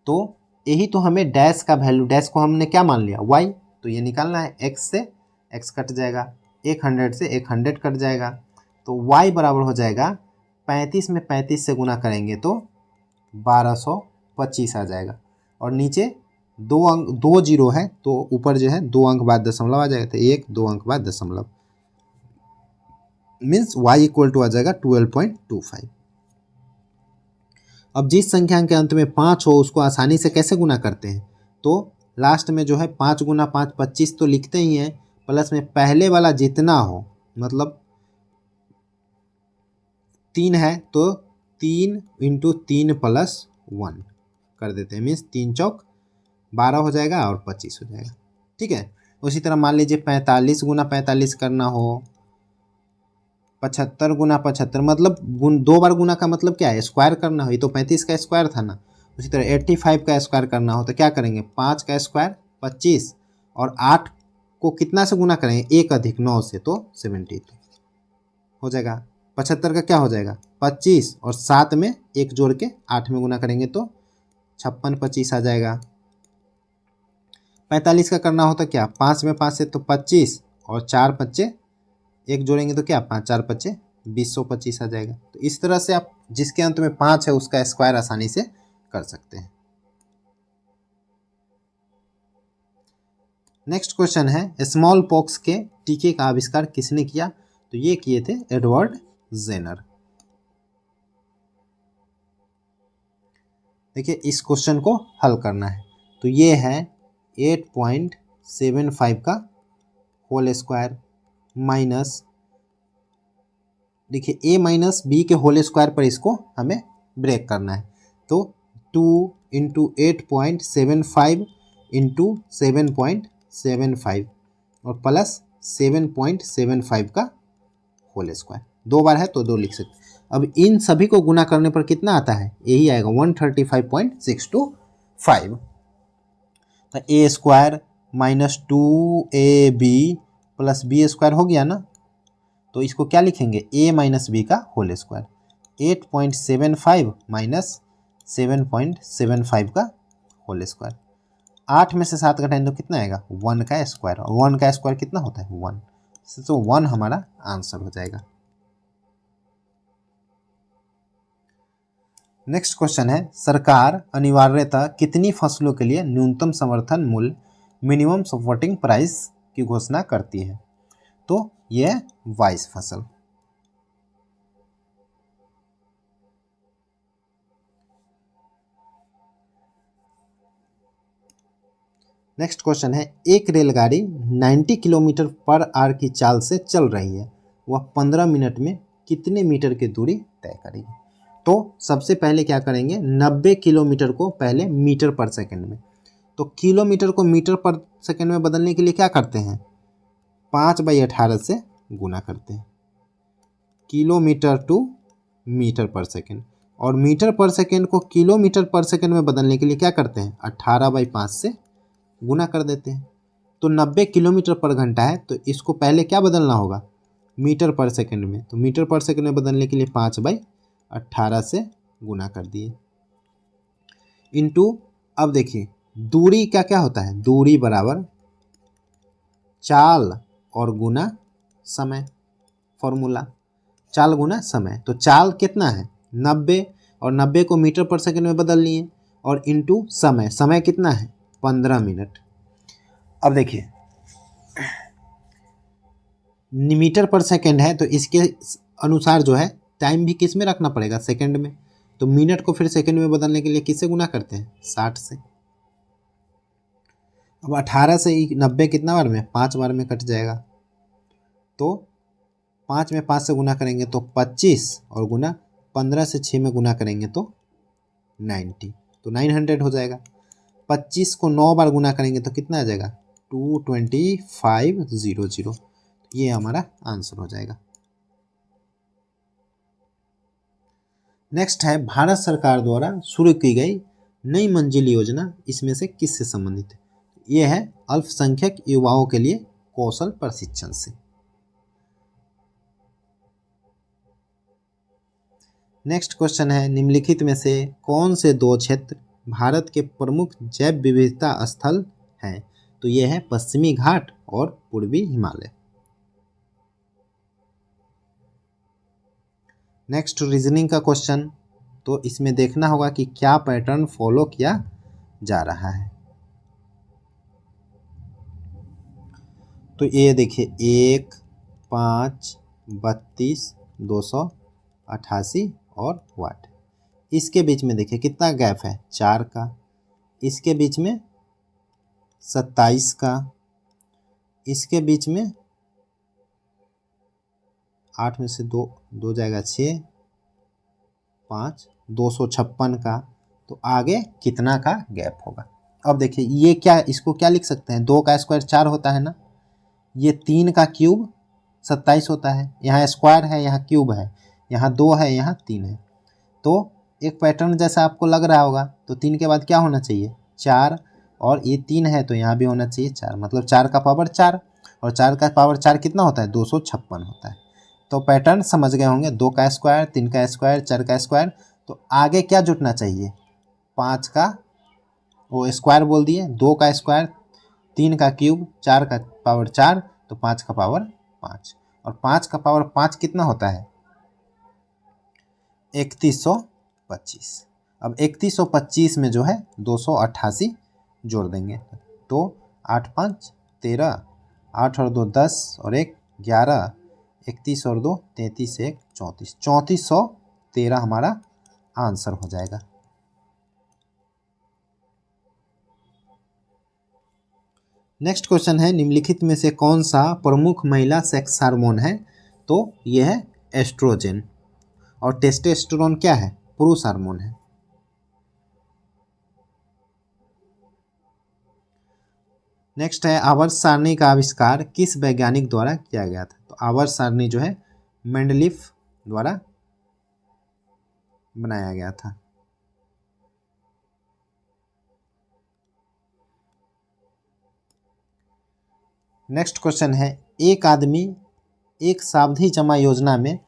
तो यही तो हमें डैश का वैल्यू, डैश को हमने क्या मान लिया y, तो ये निकालना है x से x कट जाएगा, 100 से 100 कट जाएगा, तो y बराबर हो जाएगा 35 में 35 से गुना करेंगे तो 1225 आ जाएगा। और नीचे दो जीरो है तो ऊपर जो है 2 अंक बाद दशमलव आ जाएगा, तो 2 अंक बाद दशमलव मीन्स y इक्वल टू आ जाएगा 12.25। अब जिस संख्या के अंत में 5 हो उसको आसानी से कैसे गुना करते हैं, तो लास्ट में जो है 5 गुना 5 25 तो लिखते ही हैं, प्लस में पहले वाला जितना हो, मतलब 3 है तो 3 × 3 + 1 कर देते हैं, मीन्स 3 चौक 12 हो जाएगा और 25 हो जाएगा। ठीक है, उसी तरह मान लीजिए 45 गुना 45 करना हो, 75 गुना 75 मतलब दो बार गुना का मतलब क्या है स्क्वायर करना हो, ये तो 35 का स्क्वायर था ना। उसी तरह 85 का स्क्वायर करना हो तो क्या करेंगे 5 का स्क्वायर 25 और 8 को कितना से गुना करेंगे 1 + 9 से, तो 72 हो जाएगा। 75 का क्या हो जाएगा 25 और 7 में 1 जोड़ के 8 में गुना करेंगे तो 56 25 आ जाएगा। 45 का करना हो तो क्या 5 में 5 से तो 25 और 4 बच्चे 1 जोड़ेंगे तो क्या 5 4 बच्चे 225 आ जाएगा। तो इस तरह से आप जिसके अंत में 5 है उसका स्क्वायर आसानी से कर सकते हैं। नेक्स्ट क्वेश्चन है स्मॉल पॉक्स के टीके का आविष्कार किसने किया, तो ये किए थे एडवर्ड जेनर। देखिए इस क्वेश्चन को हल करना है, तो ये है 8.75 का होल स्क्वायर माइनस, देखिए a माइनस बी के होल स्क्वायर पर इसको हमें ब्रेक करना है, तो 2 × 8.75 × 7.75 और प्लस 7.75 का होल स्क्वायर, 2 बार है तो 2 लिख सकते। अब इन सभी को गुना करने पर कितना आता है, यही आएगा 135.625, तो a square minus 2ab plus B square हो गया ना, तो इसको क्या लिखेंगे a माइनस बी का होल स्क्वायर, 8.75 माइनस 7.75 का होल स्क्वायर। 8 में से 7 घटाएं तो कितना आएगा 1 का स्क्वायर, और 1 का स्क्वायर कितना होता है 1, तो 1 हमारा आंसर हो जाएगा। नेक्स्ट क्वेश्चन है सरकार अनिवार्यतः कितनी फसलों के लिए न्यूनतम समर्थन मूल्य मिनिमम सपोर्टिंग प्राइस की घोषणा करती है, तो यह 22 फसल। नेक्स्ट क्वेश्चन है एक रेलगाड़ी 90 किलोमीटर पर आवर की चाल से चल रही है, वह 15 मिनट में कितने मीटर की दूरी तय करेगी। तो सबसे पहले क्या करेंगे 90 किलोमीटर को पहले मीटर पर सेकंड में, तो किलोमीटर को मीटर पर सेकंड में बदलने के लिए क्या करते हैं 5/18 से गुना करते हैं, किलोमीटर टू मीटर पर सेकंड, और मीटर पर सेकंड को किलोमीटर पर सेकंड में बदलने के लिए क्या करते हैं 18/5 से गुना कर देते हैं। तो 90 किलोमीटर पर घंटा है तो इसको पहले क्या बदलना होगा मीटर पर सेकंड में, तो मीटर पर सेकंड में बदलने के लिए 5/18 से गुना कर दिए इनटू, अब देखिए दूरी क्या क्या होता है, दूरी बराबर चाल और गुना समय, फॉर्मूला चाल गुना समय, तो चाल कितना है 90 और 90 को मीटर पर सेकंड में बदल लिए और इनटू समय, समय कितना है 15 मिनट। अब देखिए मीटर पर सेकंड है तो इसके अनुसार जो है टाइम भी किस में रखना पड़ेगा सेकंड में, तो मिनट को फिर सेकंड में बदलने के लिए किससे गुना करते हैं 60 से। अब 18 से 90 कितना बार में 5 बार में कट जाएगा, तो 5 में 5 से गुना करेंगे तो 25 और गुना 15 से 6 में गुना करेंगे तो 90, तो 900 हो जाएगा। 25 को 9 बार गुना करेंगे तो कितना आ जाएगा 22500, ये हमारा आंसर हो जाएगा। नेक्स्ट है भारत सरकार द्वारा शुरू की गई नई मंजिल योजना इसमें से किससे संबंधित है? ये है अल्पसंख्यक युवाओं के लिए कौशल प्रशिक्षण से। नेक्स्ट क्वेश्चन है निम्नलिखित में से कौन से दो क्षेत्र भारत के प्रमुख जैव विविधता स्थल हैं? तो ये है पश्चिमी घाट और पूर्वी हिमालय। नेक्स्ट रीजनिंग का क्वेश्चन, तो इसमें देखना होगा कि क्या पैटर्न फॉलो किया जा रहा है। तो ये देखिए 1, 5, 32, 288 और वाट। इसके बीच में देखिए कितना गैप है, 4 का। इसके बीच में 27 का। इसके बीच में 8 में से 2 जाएगा 6, 5, 256 का। तो आगे कितना का गैप होगा? अब देखिए ये क्या, इसको क्या लिख सकते हैं, 2 का स्क्वायर 4 होता है ना, ये 3 का क्यूब 27 होता है। यहाँ स्क्वायर है, यहाँ क्यूब है, यहाँ 2 है, यहाँ 3 है। तो एक पैटर्न जैसा आपको लग रहा होगा, तो 3 के बाद क्या होना चाहिए, 4, और ये 3 है तो यहाँ भी होना चाहिए 4, मतलब 4 का पावर 4, और 4 का पावर 4 कितना होता है, 256 होता है। तो पैटर्न समझ गए होंगे, 2 का स्क्वायर, 3 का स्क्वायर, 4 का स्क्वायर। तो आगे क्या जुटना चाहिए, 5 का, वो स्क्वायर बोल दिए, 2 का स्क्वायर, 3 का क्यूब, 4 का पावर 4, तो 5 का पावर 5, और 5 का पावर 5 कितना होता है, 3125। अब 3125 में जो है 288 जोड़ देंगे, तो 8 5 13, 8 और 2 10 और 1 11, 31 और 2 33, 1 34, 3413 हमारा आंसर हो जाएगा। नेक्स्ट क्वेश्चन है निम्नलिखित में से कौन सा प्रमुख महिला सेक्स हार्मोन है? तो यह है एस्ट्रोजन, और टेस्टोस्टेरोन क्या है, पुरुष हार्मोन है। नेक्स्ट है आवर्त सारणी का आविष्कार किस वैज्ञानिक द्वारा किया गया था? तो आवर्त सारणी जो है मेंडलीफ द्वारा बनाया गया था। नेक्स्ट क्वेश्चन है एक आदमी एक सावधि जमा योजना में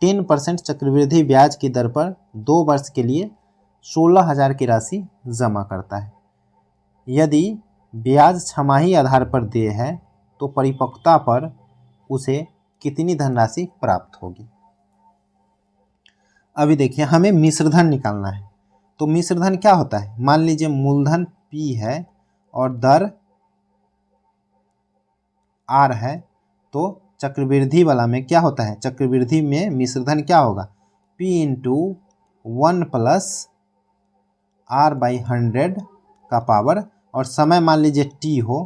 10% चक्रवृद्धि ब्याज की दर पर 2 वर्ष के लिए 16,000 की राशि जमा करता है। यदि ब्याज छमाही आधार पर देय है तो परिपक्वता पर उसे कितनी धनराशि प्राप्त होगी? अभी देखिए हमें मिश्रधन निकालना है। तो मिश्रधन क्या होता है, मान लीजिए मूलधन P है और दर R है, तो चक्रवृद्धि वाला में क्या होता है, चक्रवृद्धि में मिश्रधन क्या होगा, P इंटू 1 प्लस R/100 का पावर, और समय मान लीजिए T हो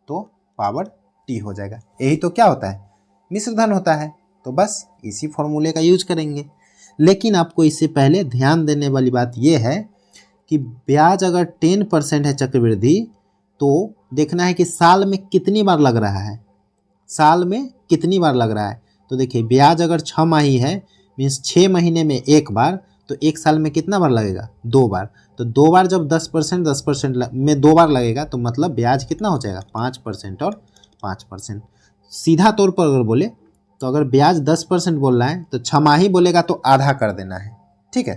तो पावर T हो जाएगा। यही तो क्या होता है, मिश्रधन होता है। तो बस इसी फॉर्मूले का यूज करेंगे। लेकिन आपको इससे पहले ध्यान देने वाली बात यह है कि ब्याज अगर 10% है चक्रवृद्धि, तो देखना है कि साल में कितनी बार लग रहा है, साल में कितनी बार लग रहा है। तो देखिए ब्याज अगर 6 माही है, मीन्स 6 महीने में एक बार, तो एक साल में कितना बार लगेगा, 2 बार। तो 2 बार जब 10% में 2 बार लगेगा, तो मतलब ब्याज कितना हो जाएगा, 5% और 5%। सीधा तौर पर अगर बोले तो अगर ब्याज 10% बोल रहा है तो 6 माही बोलेगा तो आधा कर देना है, ठीक है।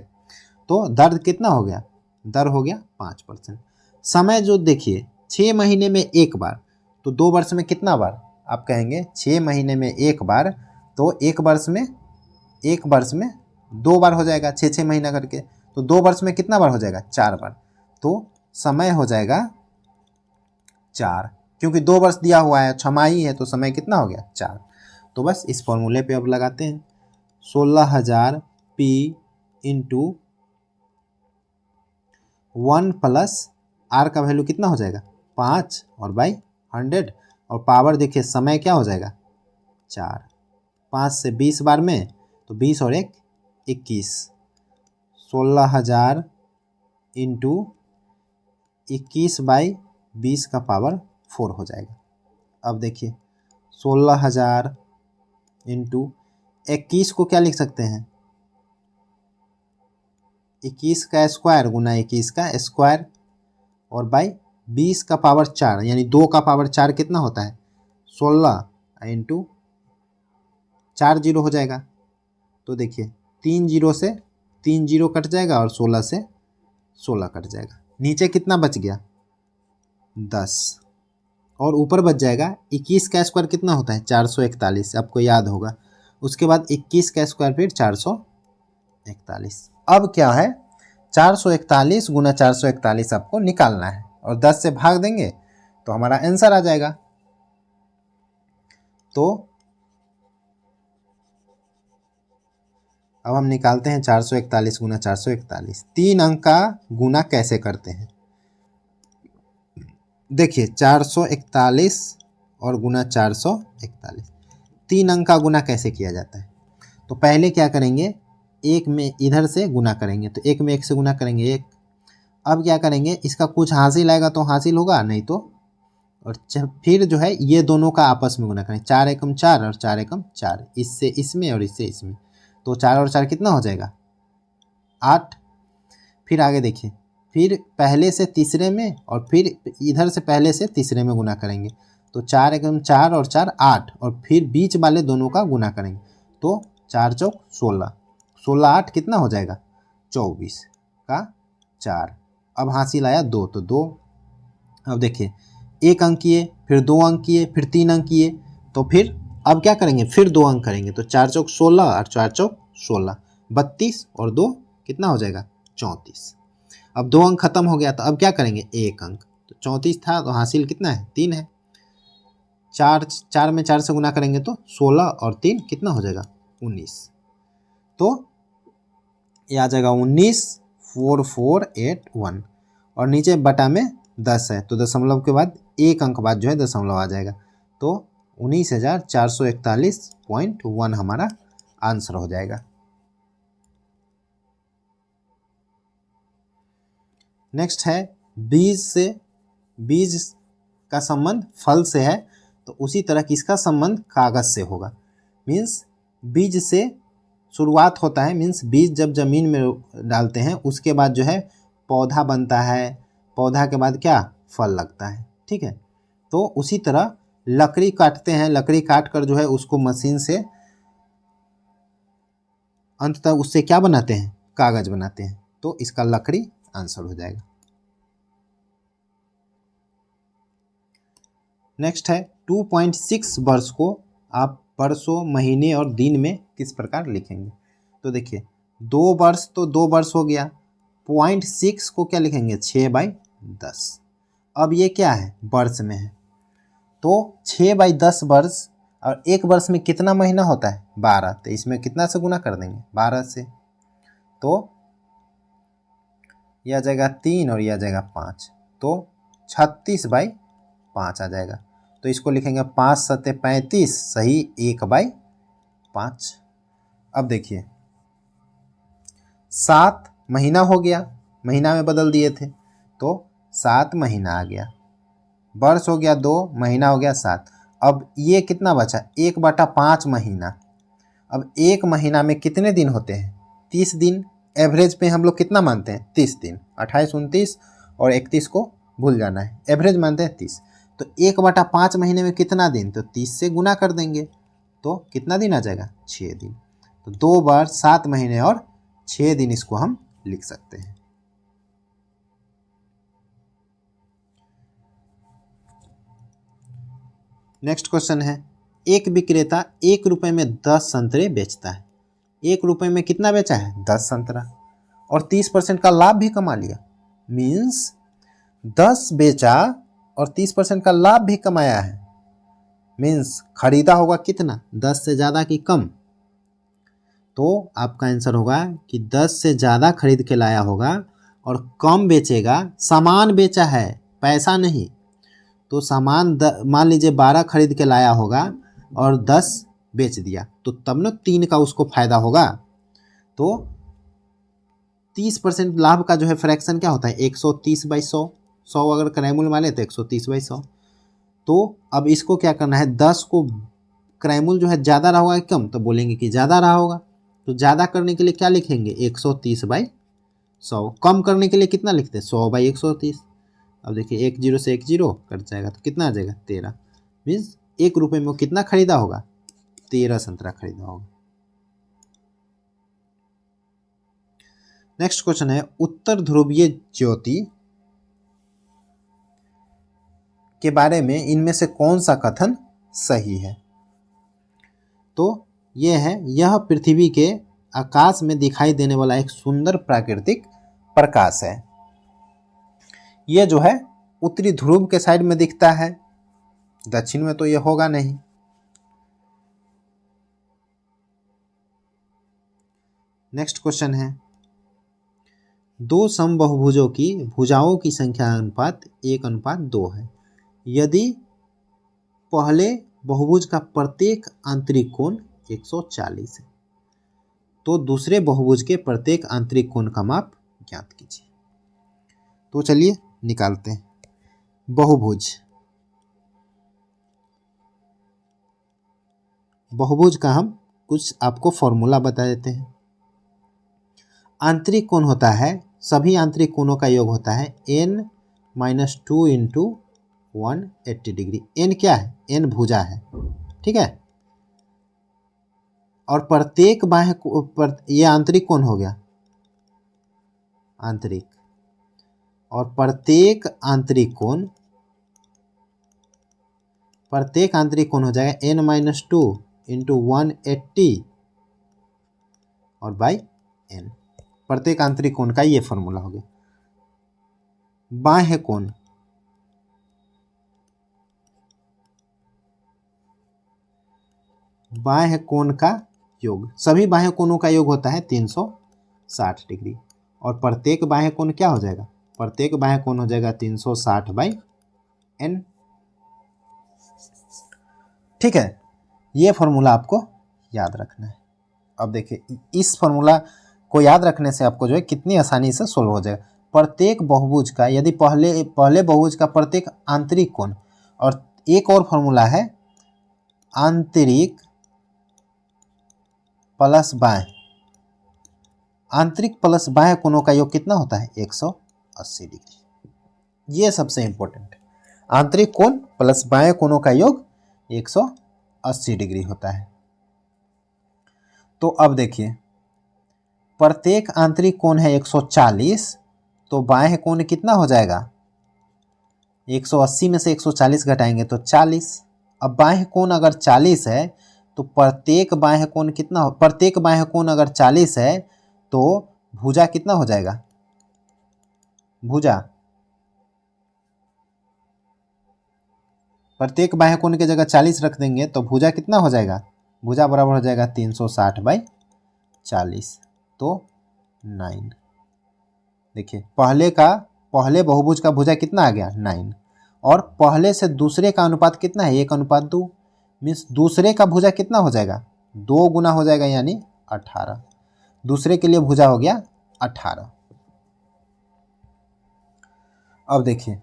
तो दर कितना हो गया, दर हो गया 5%। समय जो देखिए 6 महीने में एक बार, तो 2 वर्ष में कितना बार, आप कहेंगे 6 महीने में एक बार, तो एक वर्ष में 2 बार हो जाएगा, 6 महीना करके। तो 2 वर्ष में कितना बार हो जाएगा, 4 बार। तो समय हो जाएगा 4, क्योंकि 2 वर्ष दिया हुआ है, छमाही है, तो समय कितना हो गया, 4। तो बस इस फॉर्मूले पे अब लगाते हैं, 16,000 P इंटू 1 प्लस R का वैल्यू कितना हो जाएगा, 5, और बाई 100, और पावर देखिए समय क्या हो जाएगा, 4। 5 से 20 बार में, तो 20 और 1 21, 16,000 इंटू 21/20 का पावर 4 हो जाएगा। अब देखिए 16,000 इंटू 21 को क्या लिख सकते हैं, 21 का स्क्वायर गुना 21 का स्क्वायर और बाई 20 का पावर 4 यानी 2 का पावर 4 कितना होता है 16 इंटू 4 जीरो हो जाएगा। तो देखिए 3 जीरो से 3 जीरो कट जाएगा और 16 से 16 कट जाएगा। नीचे कितना बच गया 10 और ऊपर बच जाएगा 21 का स्क्वायर कितना होता है 441, आपको याद होगा। उसके बाद 21 का स्क्वायर फिर 441। अब क्या है 441 गुना 441 आपको निकालना है और 10 से भाग देंगे तो हमारा आंसर आ जाएगा। तो अब हम निकालते हैं 441 गुना 441। 3 अंक का गुना कैसे करते हैं देखिए 441 और गुना 441 3 अंक का गुना कैसे किया जाता है। तो पहले क्या करेंगे एक में इधर से गुना करेंगे तो एक में एक से गुना करेंगे एक। अब क्या करेंगे इसका कुछ हासिल आएगा तो हासिल होगा नहीं तो और फिर जो है ये दोनों का आपस में गुना करें 4 एकम 4 और 4 एकम 4 इससे इसमें और इससे इसमें तो 4 और 4 कितना हो जाएगा 8। फिर आगे देखिए फिर पहले से तीसरे में और फिर इधर से पहले से तीसरे में गुना करेंगे तो 4 एकम 4 और 4 8 और फिर बीच वाले दोनों का गुना करेंगे तो 4 चौक 16 16 8 कितना हो जाएगा 24 का 4। अब हासिल आया 2 तो 2। अब देखिए 1 अंक किए फिर 2 अंक किए फिर 3 अंक किए तो फिर अब क्या करेंगे फिर 2 अंक करेंगे तो 4 चौक 16 और 4 चौक 16 32 और 2 कितना हो जाएगा 34। अब 2 अंक खत्म हो गया तो अब क्या करेंगे 1 अंक तो 34 था तो हासिल कितना है 3 है। 4 में 4 से गुना करेंगे तो 16 और 3 कितना हो जाएगा 19। तो ये आ जाएगा 19 4481 और नीचे बटा में 10 है तो दशमलव के बाद 1 अंक बाद जो है दशमलव आ जाएगा तो 19,441.1 हमारा आंसर हो जाएगा। नेक्स्ट है बीज का संबंध फल से है तो उसी तरह किसका संबंध कागज से होगा। मीन्स बीज से शुरुआत होता है मीन्स बीज जब जमीन में डालते हैं उसके बाद जो है पौधा बनता है पौधा के बाद क्या फल लगता है ठीक है। तो उसी तरह लकड़ी काटते हैं लकड़ी काट कर जो है उसको मशीन से अंततः उससे क्या बनाते हैं कागज बनाते हैं तो इसका लकड़ी आंसर हो जाएगा। नेक्स्ट है 2.6 वर्ष को आप वर्षों महीने और दिन में किस प्रकार लिखेंगे। तो देखिए 2 वर्ष तो 2 वर्ष हो गया 0.6 को क्या लिखेंगे 6/10। अब ये क्या है वर्ष में है तो 6/10 वर्ष और 1 वर्ष में कितना महीना होता है 12 तो इसमें कितना से गुना कर देंगे 12 से तो यह आ जाएगा 3 और यह आ जाएगा 5 तो 36/5 आ जाएगा। तो इसको लिखेंगे 5 सत्ते 35 सही 1/5। अब देखिए 7 महीना हो गया महीना में बदल दिए थे तो 7 महीना आ गया। वर्ष हो गया 2 महीना हो गया 7। अब ये कितना बचा 1/5 महीना। अब 1 महीना में कितने दिन होते हैं 30 दिन। एवरेज पे हम लोग कितना मानते हैं 30 दिन 28 29 और 31 को भूल जाना है एवरेज मानते हैं 30। तो 1/5 महीने में कितना दिन तो 30 से गुना कर देंगे तो कितना दिन आ जाएगा 6 दिन। तो 2 बार 7 महीने और 6 दिन इसको हम लिख सकते हैं। नेक्स्ट क्वेश्चन है एक विक्रेता 1 रुपये में 10 संतरे बेचता है। 1 रुपये में कितना बेचा है 10 संतरा और 30% का लाभ भी कमा लिया। मीन्स 10 बेचा और 30% का लाभ भी कमाया है। मीन्स खरीदा होगा कितना 10 से ज़्यादा कि कम। तो आपका आंसर होगा कि 10 से ज़्यादा खरीद के लाया होगा और कम बेचेगा। सामान बेचा है पैसा नहीं। तो सामान मान लीजिए 12 खरीद के लाया होगा और 10 बेच दिया तो तब न 3 का उसको फायदा होगा। तो 30% लाभ का जो है फ्रैक्शन क्या होता है 130/100। 100 अगर क्रयमूल माने तो 130/100। तो अब इसको क्या करना है 10 को क्रयमूल जो है ज़्यादा रहा होगा कि कम तो बोलेंगे कि ज़्यादा रहा होगा। तो ज़्यादा करने के लिए क्या लिखेंगे 130/10 100। कम करने के लिए कितना लिखते हैं, 100/130। अब देखिए 1 जीरो से 1 जीरो कट जाएगा तो कितना आ जाएगा, 13। मीन्स 1 रुपये में वो कितना खरीदा होगा, 13 संतरा खरीदा होगा। नेक्स्ट क्वेश्चन है, उत्तर ध्रुवीय ज्योति के बारे में इनमें से कौन सा कथन सही है। तो ये है, यह पृथ्वी के आकाश में दिखाई देने वाला एक सुंदर प्राकृतिक प्रकाश है। यह जो है उत्तरी ध्रुव के साइड में दिखता है, दक्षिण में तो यह होगा नहीं। नेक्स्ट क्वेश्चन है, दो समबाहुभुजों की भुजाओं की संख्या अनुपात 1:2 है। यदि पहले बहुभुज का प्रत्येक आंतरिक कोण 140 है तो दूसरे बहुभुज के प्रत्येक आंतरिक कोण का माप ज्ञात कीजिए। तो चलिए निकालते हैं। बहुभुज का हम कुछ आपको फॉर्मूला बता देते हैं। आंतरिक कोण होता है, सभी आंतरिक कोणों का योग होता है n-2 इंटू 180 डिग्री। n क्या है, n भुजा है, ठीक है। और प्रत्येक बाह्य ये आंतरिक कोण हो गया, आंतरिक, और प्रत्येक आंतरिक कोण हो जाएगा n-2 इंटू 180 और बाई n। प्रत्येक आंतरिक कोण का ये फॉर्मूला हो गया। बाह्य कोण का योग, सभी बाह्य कोणों का योग होता है 360 डिग्री। और प्रत्येक बाह्य कोण क्या हो जाएगा, प्रत्येक बाह्य कोण हो जाएगा 360/n। ठीक है, ये फॉर्मूला आपको याद रखना है। अब देखिए, इस फॉर्मूला को याद रखने से आपको जो है कितनी आसानी से सोल्व हो जाएगा। प्रत्येक बहुभुज का, यदि पहले बहुभुज का प्रत्येक आंतरिक कोण, और एक और फॉर्मूला है आंतरिक प्लस बाह्य, आंतरिक प्लस बाह्य कोणों का योग कितना होता है, 180 डिग्री। ये सबसे इंपॉर्टेंट है, आंतरिक कोण प्लस बाह्य कोणों का योग 180 डिग्री होता है। तो अब देखिए, प्रत्येक आंतरिक कोण है 140, तो बाह्य कोण कितना हो जाएगा, 180 में से 140 घटाएंगे तो 40। अब बाह्य कोण अगर 40 है तो प्रत्येक बाह्य कोण कितना हो, प्रत्येक बाह्य कोण अगर 40 है तो भुजा कितना हो जाएगा, भुजा प्रत्येक बाह्य कोण की जगह 40 रख देंगे तो भुजा कितना हो जाएगा, भुजा बराबर हो जाएगा 360/40, तो 9। देखिए, पहले बहुभुज का भुजा कितना आ गया, 9। और पहले से दूसरे का अनुपात कितना है, 1:2। मीन्स दूसरे का भुजा कितना हो जाएगा, 2 गुना हो जाएगा, यानी 18। दूसरे के लिए भुजा हो गया 18। अब देखिए,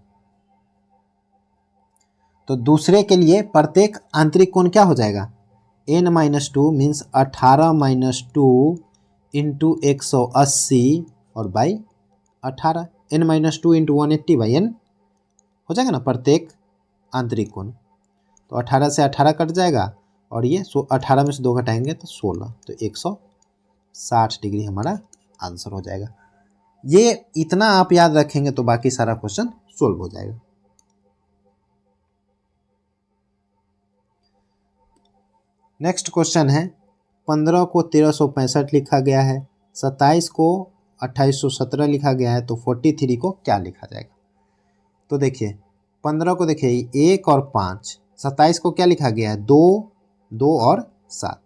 तो दूसरे के लिए प्रत्येक आंतरिक कोण क्या हो जाएगा, n-2 मीन्स 18-2 इंटू 180 और बाई 18, n-2 इंटू 180/n हो जाएगा ना प्रत्येक आंतरिक कोण। तो 18 से 18 कट जाएगा, और ये 18 में से 2 घटाएंगे तो 16, तो 160 डिग्री हमारा आंसर हो जाएगा। ये इतना आप याद रखेंगे तो बाकी सारा क्वेश्चन सोल्व हो जाएगा। नेक्स्ट क्वेश्चन है, 15 को 1365 लिखा गया है, 27 को 2817 लिखा गया है, तो 43 को क्या लिखा जाएगा। तो देखिए, 15 को देखिए 1 और 5, 27 को क्या लिखा गया है, 2 और 7,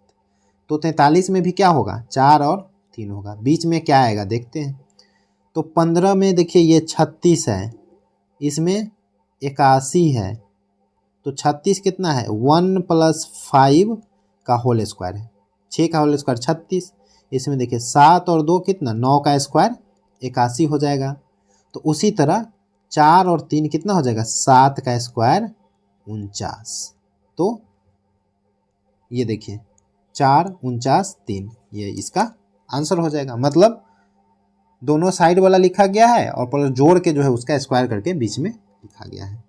तो 43 में भी क्या होगा, 4 और 3 होगा। बीच में क्या आएगा देखते हैं। तो 15 में देखिए ये 36 है, इसमें 81 है, तो 36 कितना है, 1 + 5 का होल स्क्वायर है, 6 का होल स्क्वायर 36। इसमें देखिए 7 और 2 कितना, 9 का स्क्वायर 81 हो जाएगा। तो उसी तरह 4 और 3 कितना हो जाएगा, 7 का स्क्वायर 49। तो ये देखिए 4, 49, 3, ये इसका आंसर हो जाएगा। मतलब दोनों साइड वाला लिखा गया है और प्लस जोड़ के जो है उसका स्क्वायर करके बीच में लिखा गया है।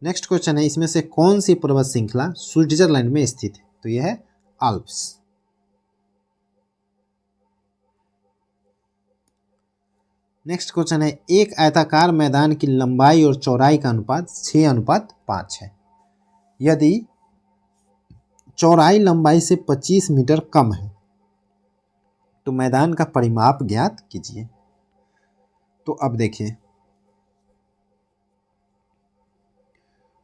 नेक्स्ट क्वेश्चन है, इसमें से कौन सी पर्वत श्रृंखला स्विट्जरलैंड में स्थित है? तो यह है आल्प्स। नेक्स्ट क्वेश्चन है, एक आयताकार मैदान की लंबाई और चौड़ाई का अनुपात 6:5 है। यदि चौड़ाई लंबाई से 25 मीटर कम है तो मैदान का परिमाप ज्ञात कीजिए। तो अब देखिए,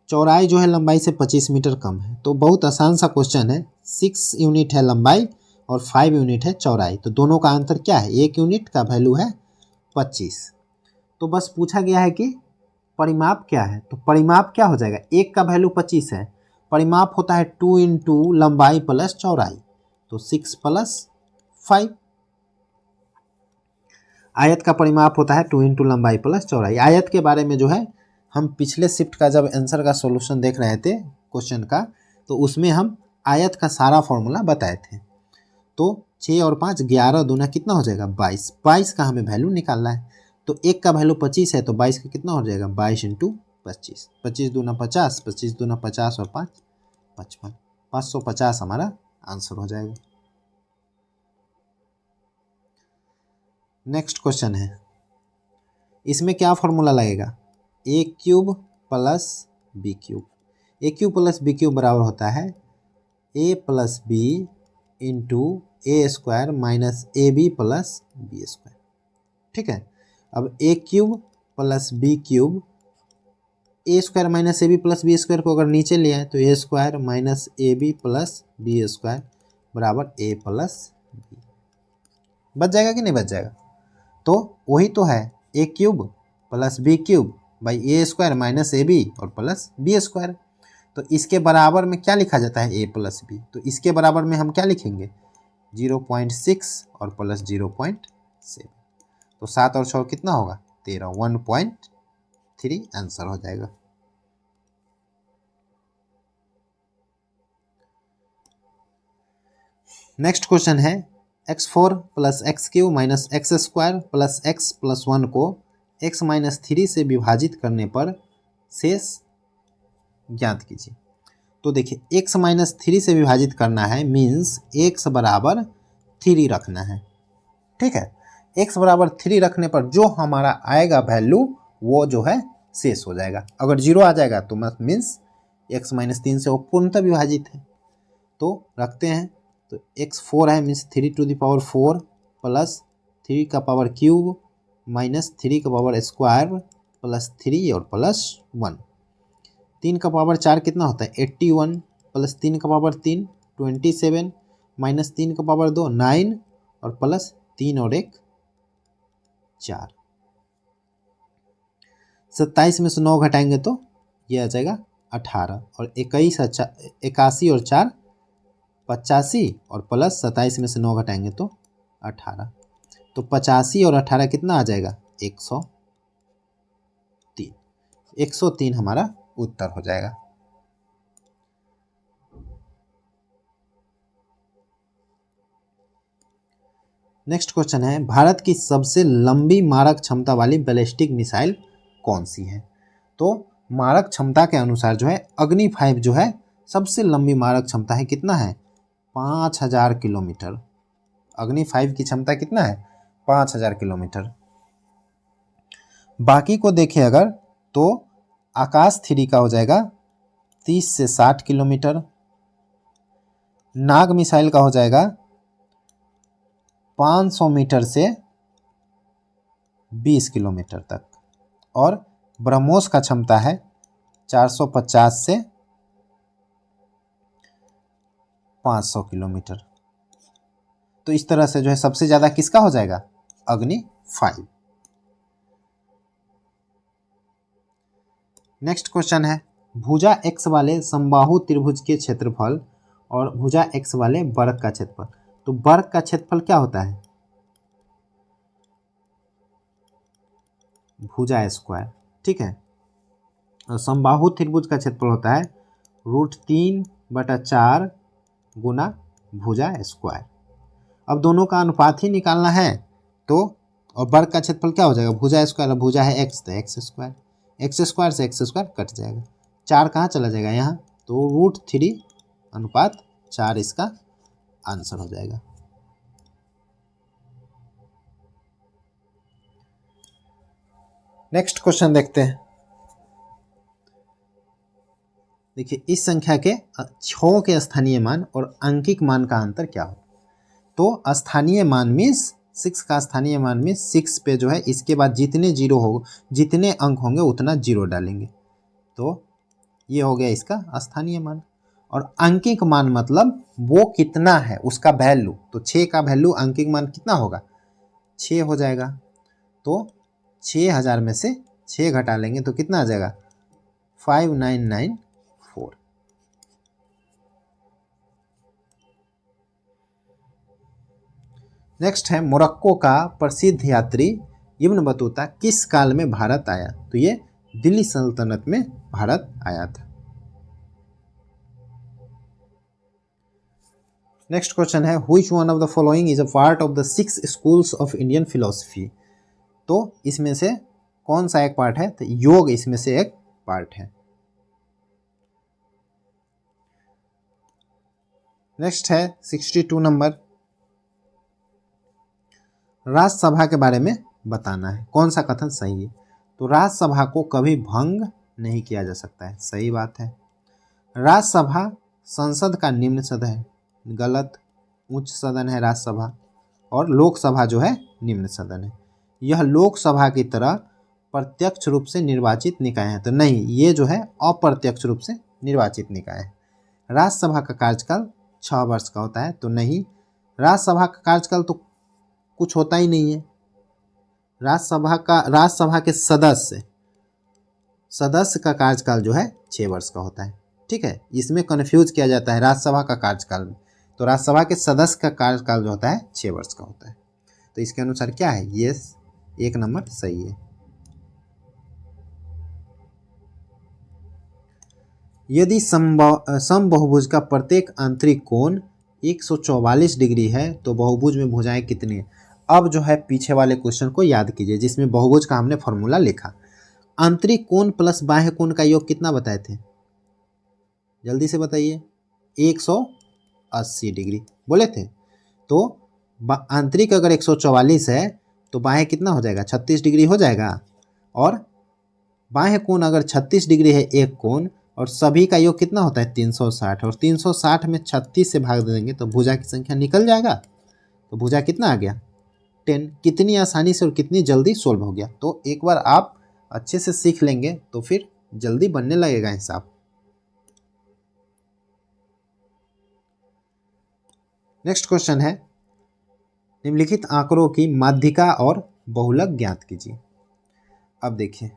चौड़ाई जो है लंबाई से 25 मीटर कम है, तो बहुत आसान सा क्वेश्चन है। 6 यूनिट है लंबाई और 5 यूनिट है चौड़ाई, तो दोनों का अंतर क्या है? 1 यूनिट का वैल्यू है 25। तो बस पूछा गया है कि परिमाप क्या है, तो परिमाप क्या हो जाएगा? एक का वैल्यू 25 है, परिमाप होता है 2 इंटू लंबाई प्लस चौड़ाई, तो 6 प्लस 5। आयत का परिमाप होता है 2 इंटू लंबाई प्लस चौड़ाई। आयत के बारे में जो है हम पिछले शिफ्ट का जब आंसर का सॉल्यूशन देख रहे थे क्वेश्चन का, तो उसमें हम आयत का सारा फॉर्मूला बताए थे। तो 6 और 5 11 दूना कितना हो जाएगा? 22। 22 का हमें वैल्यू निकालना है, तो एक का वैल्यू 25 है, तो 22 का कितना हो जाएगा? 22 इंटू 25। 25 दूना 50, 25 दूना 50 और 5 55, 550 हमारा आंसर हो जाएगा। नेक्स्ट क्वेश्चन है, इसमें क्या फॉर्मूला लगेगा? A cube plus B cube. A cube plus B cube बराबर होता है A plus B into A square minus A B plus B square. ठीक है, अब A cube plus B cube, A square minus A B plus B square को अगर नीचे ले आए तो A square minus A B plus B square बराबर ए प्लस बी। बच जाएगा कि नहीं बच जाएगा? तो वही तो है, A cube plus B cube by A square minus A B और प्लस बी स्क्वायर। तो इसके बराबर में क्या लिखा जाता है? A plus B. तो इसके बराबर में हम क्या लिखेंगे? 0.6 और प्लस 0.7। तो 7 और 6 कितना होगा? 13, 1.3 आंसर हो जाएगा। नेक्स्ट क्वेश्चन है, x4 plus x Q minus x square plus x plus 1 को x माइनस 3 से विभाजित करने पर शेष ज्ञात कीजिए। तो देखिए, x माइनस 3 से विभाजित करना है मीन्स x बराबर 3 रखना है। ठीक है, x बराबर 3 रखने पर जो हमारा आएगा वैल्यू वो जो है शेष हो जाएगा। अगर 0 आ जाएगा तो मीन्स x माइनस 3 से वो पूर्णतः विभाजित है। तो रखते हैं, तो x 4 है means 3 to the power 4 plus 3 का पावर क्यूब माइनस 3 का पावर स्क्वायर प्लस 3 और प्लस 1। 3 का पावर 4 कितना होता है? 81 प्लस 3 का पावर 3 27 माइनस 3 का पावर 2 9 और प्लस 3 और 1 4। 27 में से 9 घटाएंगे तो ये आ जाएगा 18 और 81 और 4 85 और प्लस 27 में से 9 घटाएंगे तो 18। तो 85 और 18 कितना आ जाएगा? 103। 103 हमारा उत्तर हो जाएगा। नेक्स्ट क्वेश्चन है, भारत की सबसे लंबी मारक क्षमता वाली बैलिस्टिक मिसाइल कौन सी है? तो मारक क्षमता के अनुसार जो है अग्नि 5 जो है सबसे लंबी मारक क्षमता है, कितना है? 5000 किलोमीटर। अग्नि 5 की क्षमता कितना है? 5000 किलोमीटर। बाकी को देखें अगर तो आकाश 3 का हो जाएगा 30 से 60 किलोमीटर, नाग मिसाइल का हो जाएगा 500 मीटर से 20 किलोमीटर तक, और ब्रह्मोस का क्षमता है 450 से 500 किलोमीटर। तो इस तरह से जो है सबसे ज़्यादा किसका हो जाएगा? अग्नि 5। नेक्स्ट क्वेश्चन है, भुजा x वाले समबाहु त्रिभुज के क्षेत्रफल और भुजा x वाले वर्ग का क्षेत्रफल। तो वर्ग का क्षेत्रफल क्या होता है? भुजा स्क्वायर। ठीक है, और समबाहु त्रिभुज का क्षेत्रफल होता है √3/4 गुना भुजा स्क्वायर। अब दोनों का अनुपात ही निकालना है तो, और वर्ग का क्षेत्रफल क्या हो जाएगा, भुजा स्क्वायर, भुजा है एक्स तो एक्स स्क्वायर, एक्स स्क्वायर से एक्स स्क्वायर कट जाएगा, 4 कहाँ चला जाएगा यहाँ, तो √3 अनुपात 4 इसका आंसर हो जाएगा। नेक्स्ट क्वेश्चन देखते हैं। देखिए इस संख्या के 6 के स्थानीय मान और अंकिक मान का अंतर क्या हो। तो स्थानीय मान मीन्स 6 का स्थानीय मान में 6 पे जो है इसके बाद जितने जीरो हो, जितने अंक होंगे उतना जीरो डालेंगे, तो ये हो गया इसका स्थानीय मान। और अंकिक मान मतलब वो कितना है उसका वैल्यू, तो 6 का वैल्यू अंकिक मान कितना होगा, 6 हो जाएगा। तो 6000 में से 6 घटा लेंगे तो कितना आ जाएगा, 5994। नेक्स्ट है मोरक्को का प्रसिद्ध यात्री इब्न बतूता किस काल में भारत आया, तो ये दिल्ली सल्तनत में भारत आया था। नेक्स्ट क्वेश्चन है which one of the following is a part of the 6 schools of Indian philosophy. तो इसमें से कौन सा एक पार्ट है, तो योग इसमें से एक पार्ट है। नेक्स्ट है 62 नंबर, राज्यसभा के बारे में बताना है, कौन सा कथन सही है। तो राज्यसभा को कभी भंग नहीं किया जा सकता है, सही बात है। राज्यसभा संसद का निम्न सदन है, गलत, उच्च सदन है राज्यसभा, और लोकसभा जो है निम्न सदन है। यह लोकसभा की तरह प्रत्यक्ष रूप से निर्वाचित निकाय है, तो नहीं, ये जो है अप्रत्यक्ष रूप से निर्वाचित निकाय है। राज्यसभा का कार्यकाल 6 वर्ष का होता है, तो नहीं, राज्यसभा का कार्यकाल तो कुछ होता ही नहीं है। राज्यसभा के सदस्य का कार्यकाल जो है 6 वर्ष का होता है, ठीक है। इसमें कन्फ्यूज किया जाता है राज्यसभा का कार्यकाल में, तो राज्यसभा के सदस्य का कार्यकाल जो होता है 6 वर्ष का होता है। तो इसके अनुसार क्या है, ये 1 नंबर सही है। यदि समबहुभुज का प्रत्येक आंतरिक कोण 144 डिग्री है तो बहुभुज में भुजाएं कितनी है। अब जो है पीछे वाले क्वेश्चन को याद कीजिए जिसमें बहुभुज का हमने फॉर्मूला लिखा। आंतरिक कोण प्लस बाह्य कोण का योग कितना बताए थे, जल्दी से बताइए, 180 डिग्री बोले थे। तो आंतरिक अगर 144 है तो बाह्य कितना हो जाएगा, 36 डिग्री हो जाएगा। और बाह्य कोण अगर 36 डिग्री है एक कोण, और सभी का योग कितना होता है 360, और 360 में 36 से भाग देंगे तो भुजा की संख्या निकल जाएगा। तो भुजा कितना आ गया 10। कितनी आसानी से और कितनी जल्दी सोल्व हो गया। तो एक बार आप अच्छे से सीख लेंगे तो फिर जल्दी बनने लगेगा हिसाब। नेक्स्ट क्वेश्चन है निम्नलिखित आंकड़ों की माध्यिका और बहुलक ज्ञात कीजिए। अब देखिए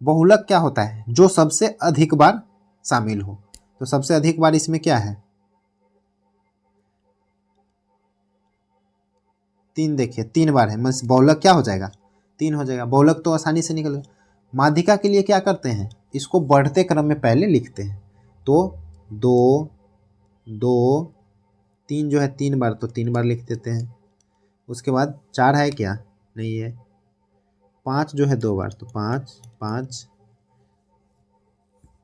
बहुलक क्या होता है, जो सबसे अधिक बार शामिल हो। तो सबसे अधिक बार इसमें क्या है 3, देखिए 3 बार है, मतलब बहुलक क्या हो जाएगा 3 हो जाएगा। बहुलक तो आसानी से निकल गया। माध्यिका के लिए क्या करते हैं, इसको बढ़ते क्रम में पहले लिखते हैं। तो 2 2 3 जो है 3 बार, तो 3 बार लिख देते हैं। उसके बाद 4 है क्या, नहीं है। 5 जो है 2 बार, तो 5 5।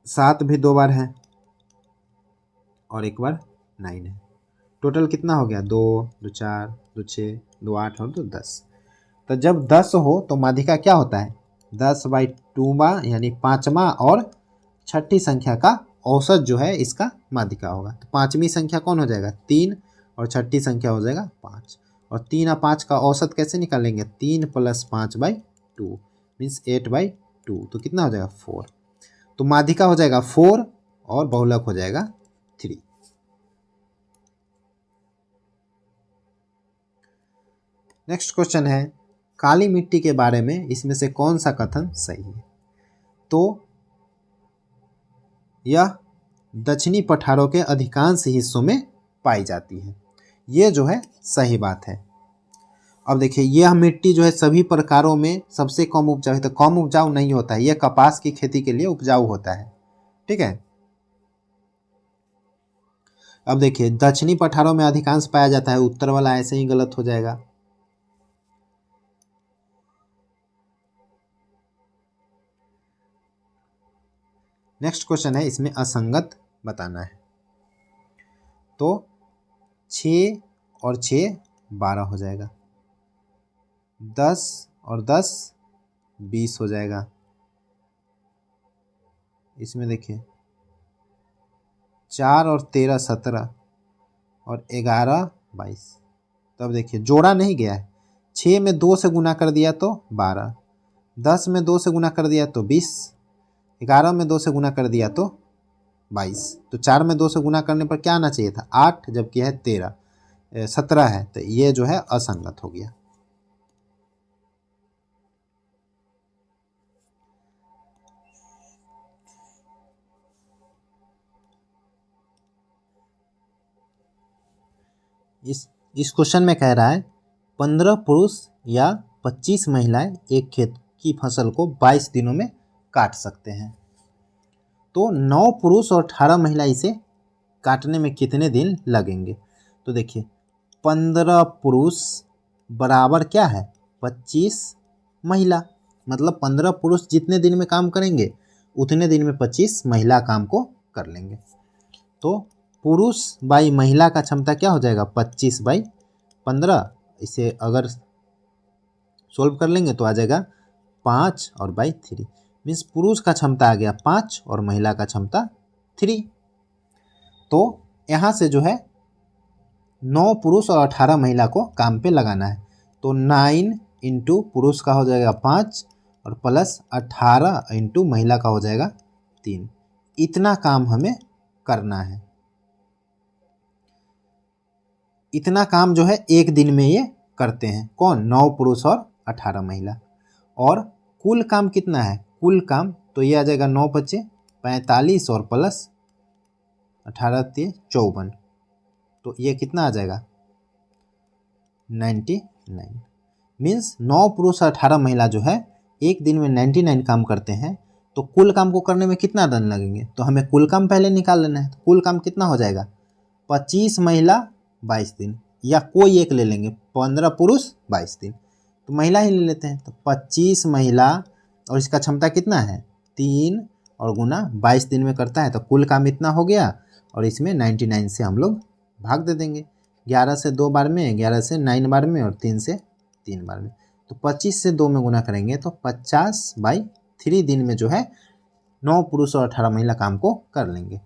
7 भी 2 बार है, और एक बार 9 है। टोटल कितना हो गया 2 2 4 2 6 2 8 और 2 10। तो जब 10 हो तो माध्यिका क्या होता है 10/2 यानी 5वां और 6ठी संख्या का औसत जो है इसका माध्यिका होगा। तो 5वीं संख्या कौन हो जाएगा 3, और 6ठी संख्या हो जाएगा 5। और 3 और 5 का औसत कैसे निकालेंगे, 3 + 5/2 मीन्स 8/2, तो कितना हो जाएगा 4। तो माध्यिका हो जाएगा 4 और बहुलक हो जाएगा 3। नेक्स्ट क्वेश्चन है काली मिट्टी के बारे में इसमें से कौन सा कथन सही है। तो यह दक्षिणी पठारों के अधिकांश हिस्सों में पाई जाती है, ये जो है सही बात है। अब देखिए यह मिट्टी जो है सभी प्रकारों में सबसे कम उपजाऊ है, तो कम उपजाऊ नहीं होता है, यह कपास की खेती के लिए उपजाऊ होता है, ठीक है। अब देखिए दक्षिणी पठारों में अधिकांश पाया जाता है, उत्तर वाला ऐसे ही गलत हो जाएगा। नेक्स्ट क्वेश्चन है, इसमें असंगत बताना है। तो 6 और 6 12 हो जाएगा, 10 और 10 20 हो जाएगा। इसमें देखिए 4 और 13 17 और 11 22। तब देखिए जोड़ा नहीं गया है, 6 में 2 से गुना कर दिया तो 12, 10 में 2 से गुना कर दिया तो 20, 11 में 2 से गुना कर दिया तो 22। तो 4 में 2 से गुना करने पर क्या आना चाहिए था 8, जबकि है 17 है, तो ये जो है असंगत हो गया। इस क्वेश्चन में कह रहा है 15 पुरुष या 25 महिलाएं एक खेत की फसल को 22 दिनों में काट सकते हैं। तो 9 पुरुष और 18 महिला इसे काटने में कितने दिन लगेंगे। तो देखिए 15 पुरुष बराबर क्या है 25 महिला, मतलब 15 पुरुष जितने दिन में काम करेंगे उतने दिन में 25 महिला काम को कर लेंगे। तो पुरुष बाई महिला का क्षमता क्या हो जाएगा 25/15। इसे अगर सोल्व कर लेंगे तो आ जाएगा 5 और बाई 3, मीन्स पुरुष का क्षमता आ गया 5 और महिला का क्षमता 3। तो यहाँ से जो है 9 पुरुष और 18 महिला को काम पे लगाना है। तो 9 इंटू पुरुष का हो जाएगा 5 और प्लस 18 इंटू महिला का हो जाएगा 3। इतना काम हमें करना है। इतना काम जो है एक दिन में ये करते हैं, कौन 9 पुरुष और 18 महिला। और कुल काम कितना है, कुल काम तो ये आ जाएगा 9 बचे 45 और प्लस 18 3 54, तो ये कितना आ जाएगा 99। मीन्स 9 पुरुष और 18 महिला जो है एक दिन में 99 काम करते हैं। तो कुल काम को करने में कितना दिन लगेंगे, तो हमें कुल काम पहले निकाल लेना है। तो कुल काम कितना हो जाएगा 25 महिला 22 दिन, या कोई एक ले लेंगे 15 पुरुष 22 दिन, तो महिला ही ले लेते हैं। तो 25 महिला और इसका क्षमता कितना है 3 और गुना 22 दिन में करता है, तो कुल काम इतना हो गया। और इसमें 99 से हम लोग भाग दे देंगे, 11 से 2 बार में, 11 से 9 बार में और 3 से 3 बार में। तो 25 से 2 में गुना करेंगे तो 50/3 दिन में जो है 9 पुरुष और 18 महिला काम को कर लेंगे।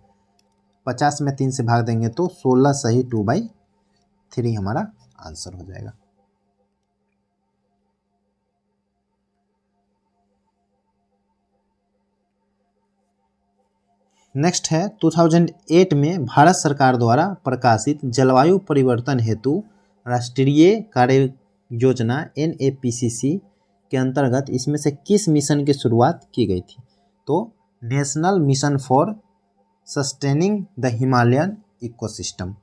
50 में 3 से भाग देंगे तो 16 सही 2/3 हमारा आंसर हो जाएगा। नेक्स्ट है 2008 में भारत सरकार द्वारा प्रकाशित जलवायु परिवर्तन हेतु राष्ट्रीय कार्य योजना NAPCC के अंतर्गत इसमें से किस मिशन की शुरुआत की गई थी। तो national mission for sustaining the Himalayan ecosystem.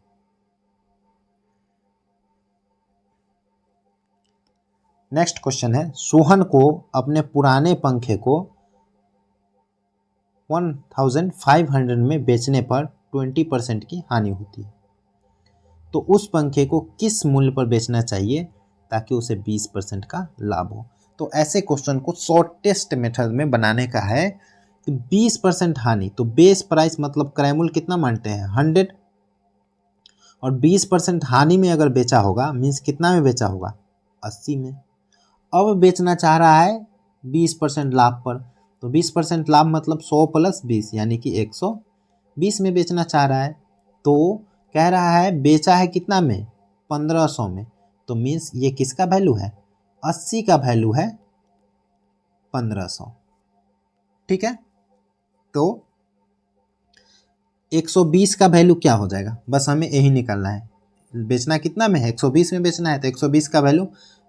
Next question है, सोहन को अपने पुराने पंखे को 1500 में बेचने पर 20% की हानि होती है। तो उस पंखे को किस मूल्य पर बेचना चाहिए ताकि उसे 20% का लाभ हो। तो ऐसे क्वेश्चन को शॉर्टेस्ट मेथड में बनाने का है कि 20% हानि, तो बेस प्राइस मतलब क्रय मूल्य कितना मानते हैं 100, और 20% हानि में अगर बेचा होगा मीन्स कितना में बेचा होगा 80 में। अब बेचना चाह रहा है 20% लाभ पर, तो 20% लाभ मतलब 100 + 20 यानी कि 120 में बेचना चाह रहा है। तो कह रहा है बेचा है कितना में 1500 में, तो मीन्स ये किसका वैल्यू है 80 का वैल्यू है 1500, ठीक है। तो 120 का वैल्यू क्या हो जाएगा, बस हमें यही निकालना है। बेचना कितना में है 120 में बेचना है, तो 120 का वैल्यू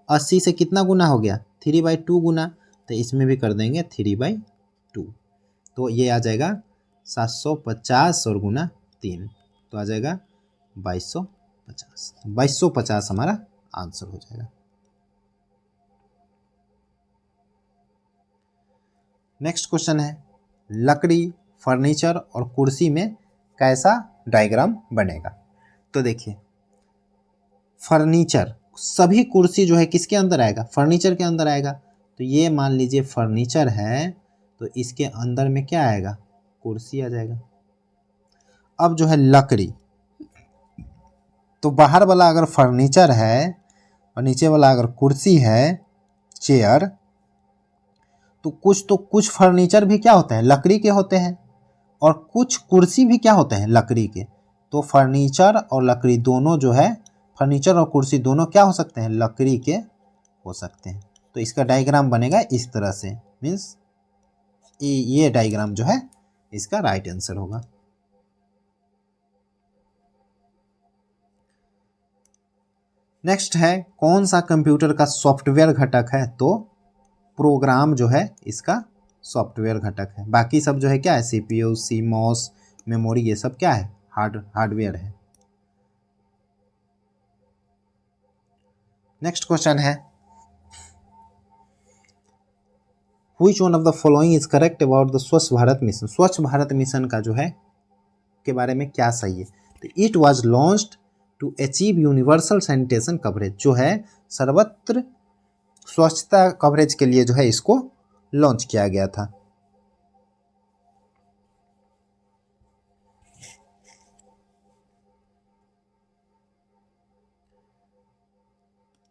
80 से कितना गुना हो गया 3/2 गुना, तो इसमें भी कर देंगे 3/2, तो ये आ जाएगा 750 और गुना 3, तो आ जाएगा 2250। 2250 हमारा आंसर हो जाएगा। नेक्स्ट क्वेश्चन है, लकड़ी, फर्नीचर और कुर्सी में कैसा डायग्राम बनेगा। तो देखिए फर्नीचर, सभी कुर्सी जो है किसके अंदर आएगा, फर्नीचर के अंदर आएगा। तो ये मान लीजिए फर्नीचर है, तो इसके अंदर में क्या आएगा, कुर्सी आ जाएगा। अब जो है लकड़ी, तो बाहर वाला अगर फर्नीचर है और नीचे वाला अगर कुर्सी है, चेयर, तो कुछ फर्नीचर भी क्या होते हैं, लकड़ी के होते हैं, और कुछ कुर्सी भी क्या होते हैं, लकड़ी के। तो फर्नीचर और लकड़ी दोनों जो है, फर्नीचर और कुर्सी दोनों क्या हो सकते हैं, लकड़ी के हो सकते हैं। तो इसका डायग्राम बनेगा इस तरह से, मीन्स ये डायग्राम जो है इसका राइट आंसर होगा। नेक्स्ट है कौन सा कंप्यूटर का सॉफ्टवेयर घटक है, तो प्रोग्राम जो है इसका सॉफ्टवेयर घटक है। बाकी सब जो है क्या है, सीपीयू, सीमॉस, मेमोरी, ये सब क्या है, हार्डवेयर है। नेक्स्ट क्वेश्चन है which one of the following is correct about the स्वच्छ भारत मिशन। स्वच्छ भारत मिशन का जो है के बारे में क्या सही है, तो it was launched to achieve universal sanitation coverage, जो है सर्वत्र स्वच्छता कवरेज के लिए जो है इसको लॉन्च किया गया था।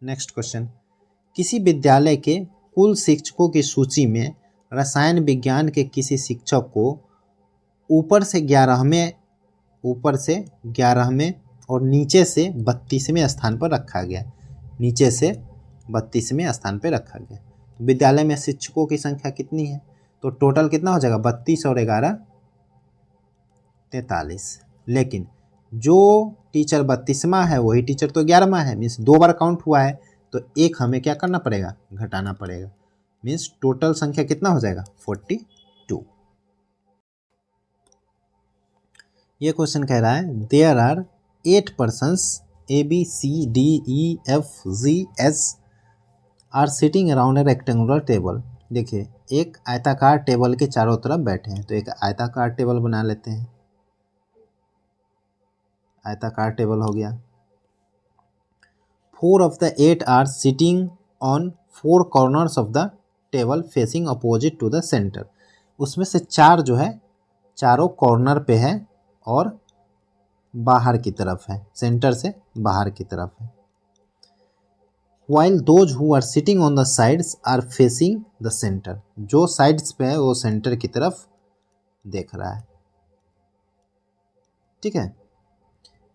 नेक्स्ट क्वेश्चन, किसी विद्यालय के कुल शिक्षकों की सूची में रसायन विज्ञान के किसी शिक्षक को ऊपर से 11वें और नीचे से 32वें स्थान पर रखा गया। नीचे से 32वें स्थान पर रखा गया। तो विद्यालय में शिक्षकों की संख्या कितनी है, तो टोटल कितना हो जाएगा, 32 और 11 43। लेकिन जो टीचर 32वां है वही टीचर तो 11वां है, मीन्स 2 बार काउंट हुआ है, तो एक हमें क्या करना पड़ेगा, घटाना पड़ेगा। मीन्स टोटल संख्या कितना हो जाएगा, 42। ये क्वेश्चन कह रहा है there are 8 persons ABCDEFGH are sitting around a rectangular table. देखिए एक आयताकार टेबल के चारों तरफ बैठे हैं, तो एक आयताकार टेबल बना लेते हैं। आयताकार टेबल हो गया। 4 of the 8 are sitting on 4 corners of the table facing opposite to the center। उसमें से 4 जो है चारों कॉर्नर पे है और बाहर की तरफ है, सेंटर से बाहर की तरफ है। While those who are sitting on the sides are facing the center। जो साइड्स पे है वो सेंटर की तरफ देख रहा है। ठीक है।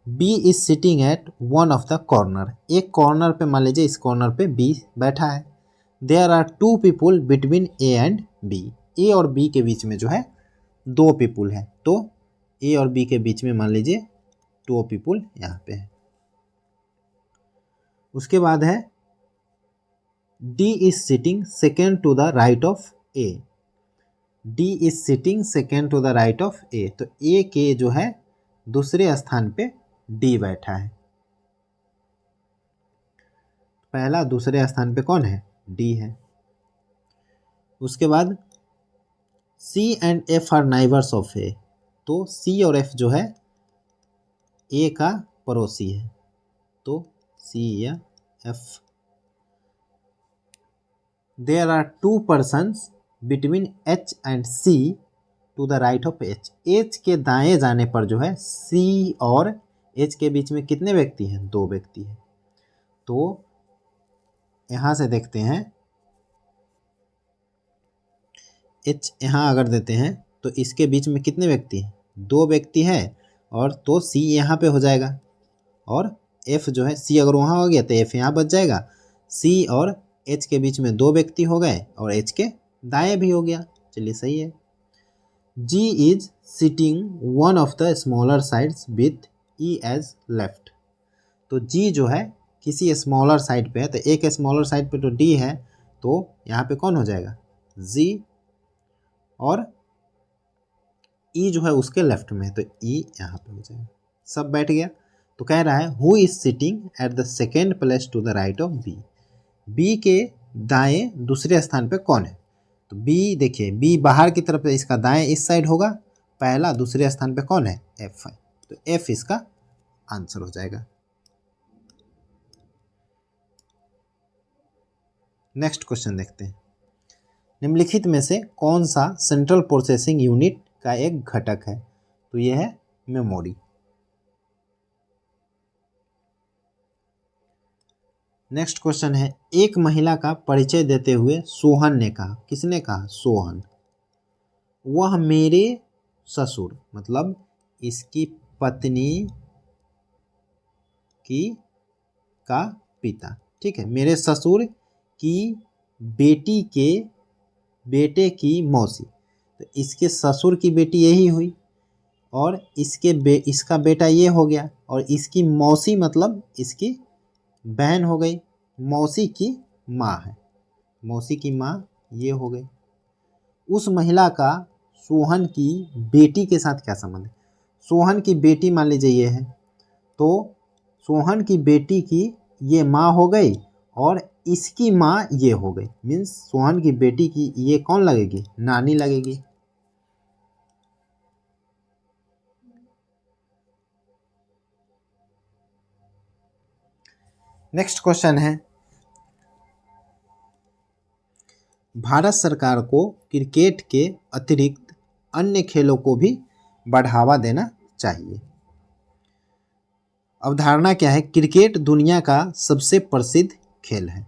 B is sitting at one of the corner. एक कॉर्नर पे मान लीजिए इस कॉर्नर पे बी बैठा है। There are 2 people between A and B. A और बी के बीच में जो है 2 पीपुल है, तो ए और बी के बीच में मान लीजिए 2 पीपुल यहाँ पे है। उसके बाद है D is sitting second to the right of A. D is sitting second to the right of A. तो ए के जो है दूसरे स्थान पे डी बैठा है। पहला दूसरे स्थान पे कौन है, डी है। उसके बाद C and F are neighbours of A. तो सी और एफ जो है ए का पड़ोसी है, तो सी या F. There are 2 persons between H and C to the right of H. H के दाएं जाने पर जो है सी और एच के बीच में कितने व्यक्ति हैं, 2 व्यक्ति हैं। तो यहाँ से देखते हैं एच यहाँ अगर देते हैं तो इसके बीच में कितने व्यक्ति हैं, 2 व्यक्ति हैं, और तो सी यहाँ पे हो जाएगा और एफ जो है सी अगर वहाँ हो गया तो एफ यहाँ बच जाएगा। सी और एच के बीच में 2 व्यक्ति हो गए और एच के दाएं भी हो गया। चलिए सही है। G is sitting one of the smaller sides with E as left। तो G जो है किसी स्मॉलर साइड पे है, तो एक स्मॉलर साइड पे तो D है, तो यहाँ पे कौन हो जाएगा, G, और E जो है उसके लेफ्ट में है, तो E यहाँ पे हो जाएगा। सब बैठ गया। तो कह रहा है who is sitting at the second place to the right of B. B के दाएं दूसरे स्थान पे कौन है, तो बी देखिए बी बाहर की तरफ है, इसका दाएं इस साइड होगा पहला, दूसरे स्थान पे कौन है, एफ है, तो एफ इसका आंसर हो जाएगा। नेक्स्ट क्वेश्चन देखते हैं। निम्नलिखित में से कौन सा सेंट्रल प्रोसेसिंग यूनिट का एक घटक है? तो यह है मेमोरी। नेक्स्ट क्वेश्चन है, एक महिला का परिचय देते हुए सोहन ने कहा, किसने कहा? सोहन। वह मेरे ससुर, मतलब इसकी पत्नी की का पिता, ठीक है, मेरे ससुर की बेटी के बेटे की मौसी, तो इसके ससुर की बेटी यही हुई और इसका बेटा ये हो गया और इसकी मौसी मतलब इसकी बहन हो गई, मौसी की माँ है, मौसी की माँ ये हो गई। उस महिला का सोहन की बेटी के साथ क्या संबंध है? सोहन की बेटी मान लीजिए ये है, तो सोहन की बेटी की ये माँ हो गई और इसकी माँ ये हो गई, मीन्स सोहन की बेटी की ये कौन लगेगी? नानी लगेगी। नेक्स्ट क्वेश्चन है, भारत सरकार को क्रिकेट के अतिरिक्त अन्य खेलों को भी बढ़ावा देना चाहिए। अवधारणा क्या है? क्रिकेट दुनिया का सबसे प्रसिद्ध खेल है,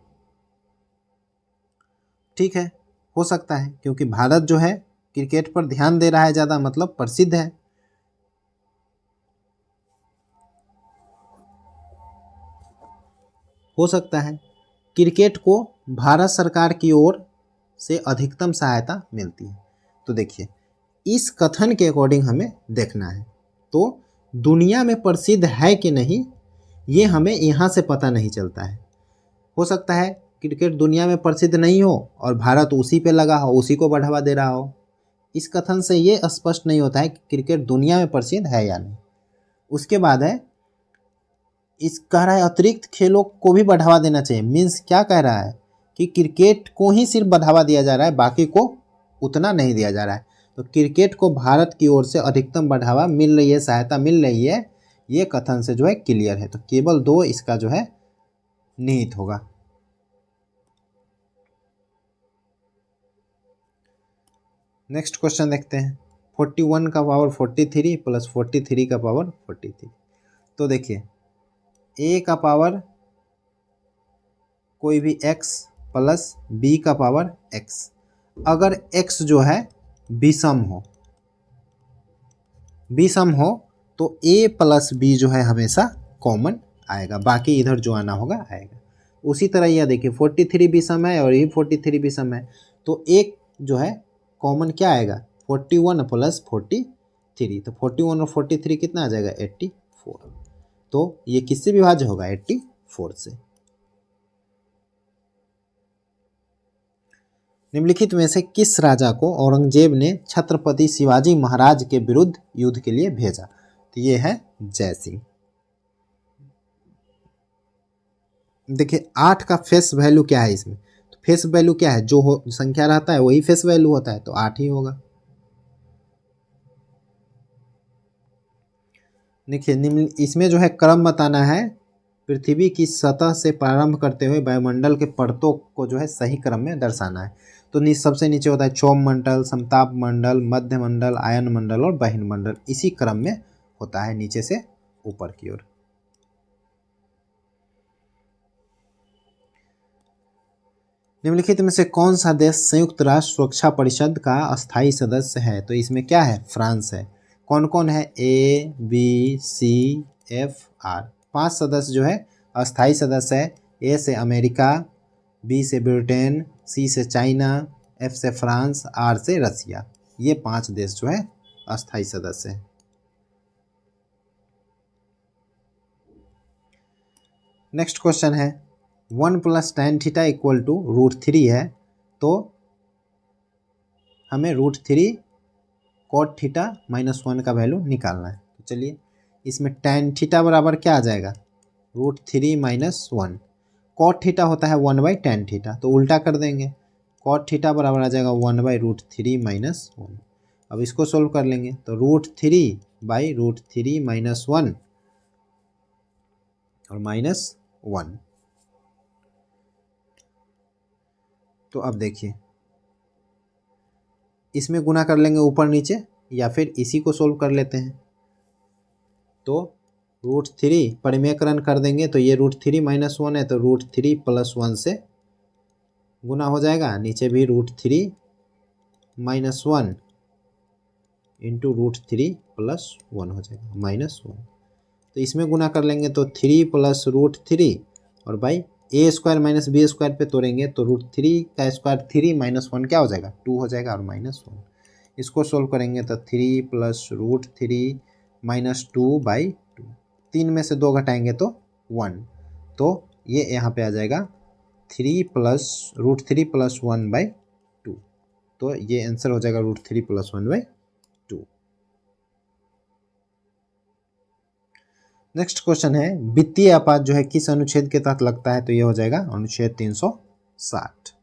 ठीक है, हो सकता है क्योंकि भारत जो है क्रिकेट पर ध्यान दे रहा है ज़्यादा, मतलब प्रसिद्ध है। हो सकता है क्रिकेट को भारत सरकार की ओर से अधिकतम सहायता मिलती है। तो देखिए, इस कथन के अकॉर्डिंग हमें देखना है, तो दुनिया में प्रसिद्ध है कि नहीं ये हमें यहाँ से पता नहीं चलता है। हो सकता है क्रिकेट दुनिया में प्रसिद्ध नहीं हो और भारत उसी पे लगा हो, उसी को बढ़ावा दे रहा हो। इस कथन से ये स्पष्ट नहीं होता है कि क्रिकेट दुनिया में प्रसिद्ध है या नहीं। उसके बाद है, इस कह रहा है अतिरिक्त खेलों को भी बढ़ावा देना चाहिए, मीन्स क्या कह रहा है कि क्रिकेट को ही सिर्फ बढ़ावा दिया जा रहा है, बाकी को उतना नहीं दिया जा रहा है। तो क्रिकेट को भारत की ओर से अधिकतम बढ़ावा मिल रही है, सहायता मिल रही है, ये कथन से जो है क्लियर है। तो केवल 2 इसका जो है निहित होगा। नेक्स्ट क्वेश्चन देखते हैं, 41 का पावर 43 प्लस 43 का पावर 43। तो देखिए, ए का पावर कोई भी x प्लस बी का पावर x, अगर x जो है विषम हो तो a प्लस बी जो है हमेशा कॉमन आएगा, बाकी इधर जो आना होगा आएगा। उसी तरह यह देखिए 43 विषम है और ये 43 विषम है, तो एक जो है कॉमन क्या आएगा? 41 प्लस 43, तो 41 और 43 कितना आ जाएगा? 84। तो ये किससे विभाज्य होगा? 84 से। निम्नलिखित में से किस राजा को औरंगजेब ने छत्रपति शिवाजी महाराज के विरुद्ध युद्ध के लिए भेजा? तो ये है जय सिंह। देखिए 8 का फेस वैल्यू क्या है इसमें? तो फेस वैल्यू क्या है? जो संख्या रहता है वही फेस वैल्यू होता है, तो 8 ही होगा। देखिए निम्न इसमें जो है क्रम बताना है, पृथ्वी की सतह से प्रारंभ करते हुए वायुमंडल के परतों को जो है सही क्रम में दर्शाना है। तो सबसे नीचे होता है क्षोभ मंडल, समताप मंडल, मध्य मंडल, आयन मंडल और बहिन मंडल, इसी क्रम में होता है नीचे से ऊपर की ओर। निम्नलिखित में से कौन सा देश संयुक्त राष्ट्र सुरक्षा परिषद का अस्थायी सदस्य है? तो इसमें क्या है? फ्रांस है। कौन कौन है? A, B, C, F, R, 5 सदस्य जो है अस्थायी सदस्य है। A से अमेरिका, B से ब्रिटेन, C से चाइना, F से फ्रांस, R से रसिया, ये 5 देश जो है अस्थायी सदस्य हैं। नेक्स्ट क्वेश्चन है, 1 plus tan theta equal to √3 है, तो हमें √3 cot थीटा -1 का वैल्यू निकालना है। तो चलिए, इसमें tan थीटा बराबर क्या आ जाएगा? √3 - 1। cot थीटा होता है 1/tan थीटा, तो उल्टा कर देंगे, cot थीटा बराबर आ जाएगा 1/√3 - 1। अब इसको सोल्व कर लेंगे, तो √3/√3 - 1 और -1। तो अब देखिए इसमें गुना कर लेंगे ऊपर नीचे या फिर इसी को सोल्व कर लेते हैं। तो √3 परिमेयकरण कर देंगे तो ये √3 - 1 है तो √3 + 1 से गुना हो जाएगा, नीचे भी √3 - 1 इंटू √3 + 1 हो जाएगा -1। तो इसमें गुना कर लेंगे तो 3 + √3 और बाई a² - b² पे तोड़ेंगे तो √3 का स्क्वायर 3 - 1 क्या हो जाएगा 2 हो जाएगा और -1। इसको सोल्व करेंगे तो 3 + √3 - 2/2, 3 में से 2 घटाएंगे तो 1, तो ये यहाँ पे आ जाएगा 3 + √3 + 1/2, तो ये आंसर हो जाएगा √3 + 1/2। नेक्स्ट क्वेश्चन है वित्तीय आपात जो है किस अनुच्छेद के तहत लगता है, तो ये हो जाएगा अनुच्छेद 360।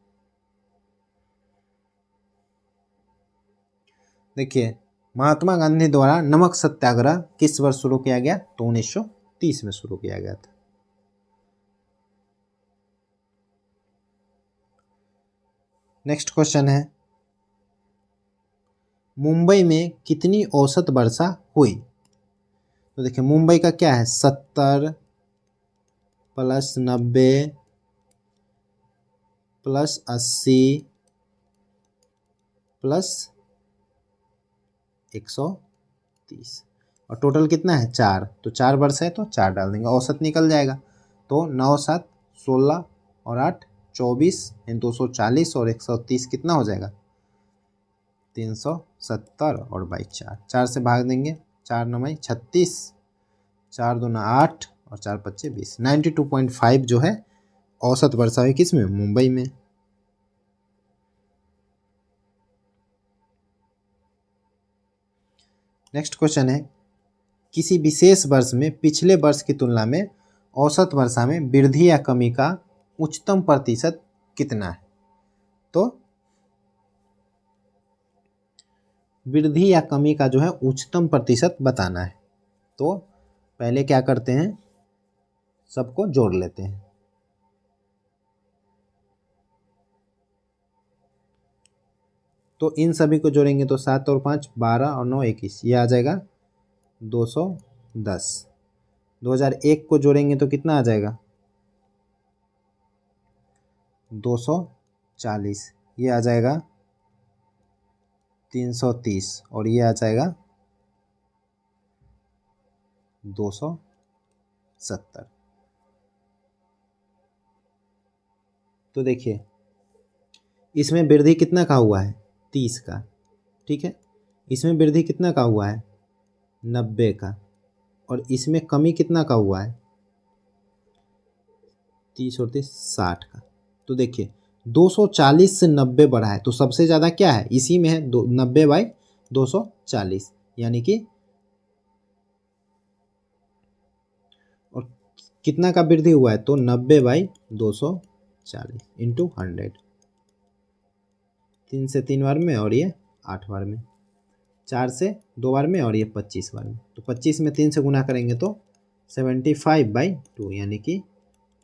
देखिए महात्मा गांधी द्वारा नमक सत्याग्रह किस वर्ष शुरू किया गया, तो 1930 में शुरू किया गया था। नेक्स्ट क्वेश्चन है मुंबई में कितनी औसत वर्षा हुई, तो देखिए मुंबई का क्या है 70 + 90 + 80 + 130 और टोटल कितना है 4, तो 4 वर्ष है तो 4 डाल देंगे, औसत निकल जाएगा। तो 9 7 16 और 8 24 इन 240 और 130 कितना हो जाएगा 370 और बाई 4, 4 से भाग देंगे 4 9 36, 4 दूना 8 और 4 5 20, 92.5 जो है औसत वर्षा हुई किस में, मुंबई में। नेक्स्ट क्वेश्चन है किसी विशेष वर्ष में पिछले वर्ष की तुलना में औसत वर्षा में वृद्धि या कमी का उच्चतम प्रतिशत कितना है, तो वृद्धि या कमी का जो है उच्चतम प्रतिशत बताना है। तो पहले क्या करते हैं सबको जोड़ लेते हैं, तो इन सभी को जोड़ेंगे तो 7 और 5 12 और 9 21, ये आ जाएगा 210। 2001 को जोड़ेंगे तो कितना आ जाएगा 240, ये आ जाएगा 330 और ये आ जाएगा 270। तो देखिए इसमें वृद्धि कितना का हुआ है 30 का, ठीक है, इसमें वृद्धि कितना का हुआ है 90 का, और इसमें कमी कितना का हुआ है 30 और 30 60 का। तो देखिए 240 से 90 बढ़ा है तो सबसे ज़्यादा क्या है इसी में है 90/240, यानी कि और कितना का वृद्धि हुआ है तो 90/240 इंटू 100, 3 से 3 बार में और ये 8 बार में, 4 से 2 बार में और ये 25 बार में, तो 25 में 3 से गुना करेंगे तो 75/2 यानी कि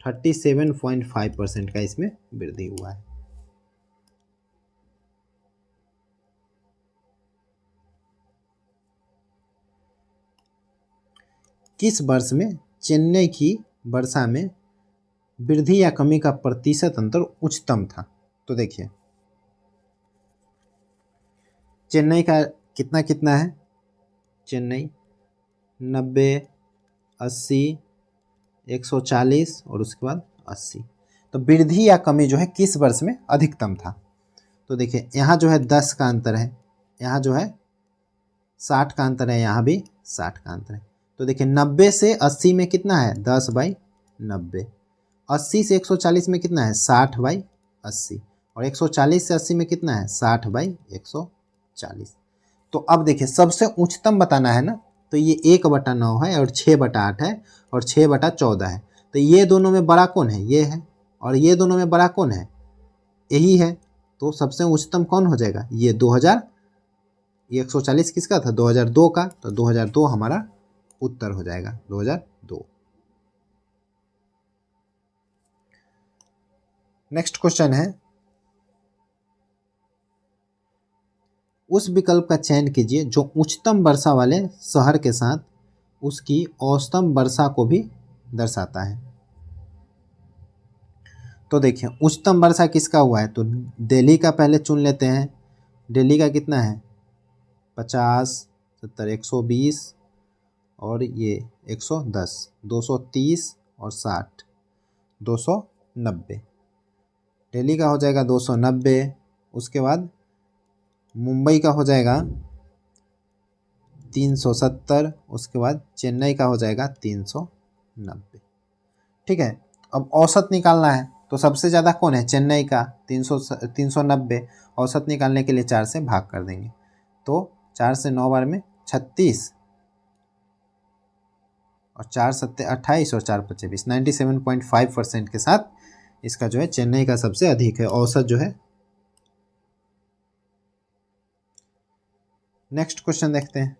37.5% का इसमें वृद्धि हुआ है। किस वर्ष में चेन्नई की वर्षा में वृद्धि या कमी का प्रतिशत अंतर उच्चतम था, तो देखिए चेन्नई का कितना कितना है चेन्नई 90 80 140 और उसके बाद 80, तो वृद्धि या कमी जो है किस वर्ष में अधिकतम था, तो देखिए यहाँ जो है 10 का अंतर है, यहाँ जो है 60 का अंतर है, यहाँ भी 60 का अंतर है। तो देखिए 90 से 80 में कितना है 10/90, 80 से 140 में कितना है 60/80 और 140 से 80 में कितना है 60/140। तो अब देखिए सबसे उच्चतम बताना है ना, तो ये 1/9 है और 6/8 है और 6/14 है, तो ये दोनों में बड़ा कौन है ये है, और ये दोनों में बड़ा कौन है यही है, तो सबसे उच्चतम कौन हो जाएगा ये 2000, ये 140 किसका था 2002 का, तो 2002 हमारा उत्तर हो जाएगा 2002। नेक्स्ट क्वेश्चन है, उस विकल्प का चयन कीजिए जो उच्चतम वर्षा वाले शहर के साथ उसकी औसतम वर्षा को भी दर्शाता है। तो देखिए उच्चतम वर्षा किसका हुआ है, तो दिल्ली का पहले चुन लेते हैं। दिल्ली का कितना है, 50, 70, 120 और ये 110, 230 और 60, 290। दिल्ली का हो जाएगा 290। उसके बाद मुंबई का हो जाएगा 370। उसके बाद चेन्नई का हो जाएगा 390। ठीक है, अब औसत निकालना है तो सबसे ज़्यादा कौन है, चेन्नई का 390। औसत निकालने के लिए 4 से भाग कर देंगे, तो 4 से 9 बार में 36 और 4 सत्ते 28 और 4 पच्चे 20, 97.5% के साथ इसका जो है चेन्नई का सबसे अधिक है औसत जो है। नेक्स्ट क्वेश्चन देखते हैं,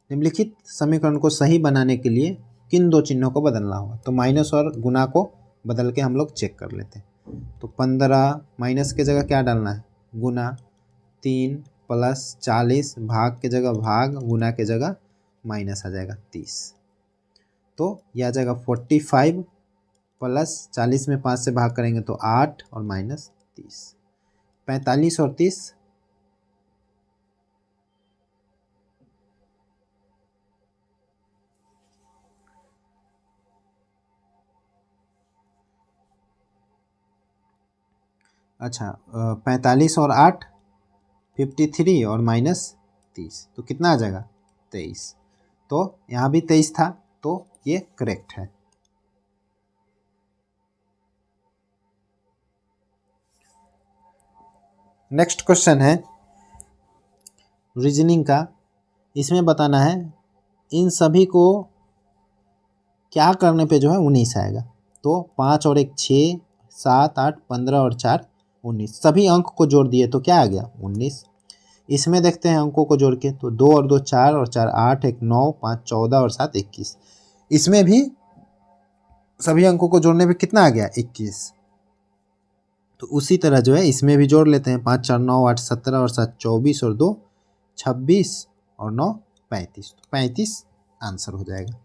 निम्नलिखित समीकरण को सही बनाने के लिए किन दो चिन्हों को बदलना होगा। तो माइनस और गुना को बदल के हम लोग चेक कर लेते हैं। तो 15 माइनस के जगह क्या डालना है, गुना, 3 प्लस 40 भाग के जगह भाग, गुना के जगह माइनस आ जाएगा 30। तो यह आ जाएगा 45 प्लस 40 में 5 से भाग करेंगे तो 8 और माइनस 30, 45 और 30, अच्छा 45 और 8 53 और माइनस 30, तो कितना आ जाएगा 23। तो यहाँ भी 23 था, तो ये करेक्ट है। नेक्स्ट क्वेश्चन है रीजनिंग का, इसमें बताना है इन सभी को क्या करने पे जो है 19 आएगा। तो 5 और 1 6, 7 8 15 और 4 19, सभी अंक को जोड़ दिए तो क्या आ गया 19। इसमें देखते हैं अंकों को जोड़ के, तो 2 और 2 4 और 4 8, 1 9, 5 14 और 7 21। इसमें भी सभी अंकों को जोड़ने पे कितना आ गया 21। तो उसी तरह जो है इसमें भी जोड़ लेते हैं, 5 4 9 8 17 और 7 24 और 2 26 और 9 35, तो 35 आंसर हो जाएगा।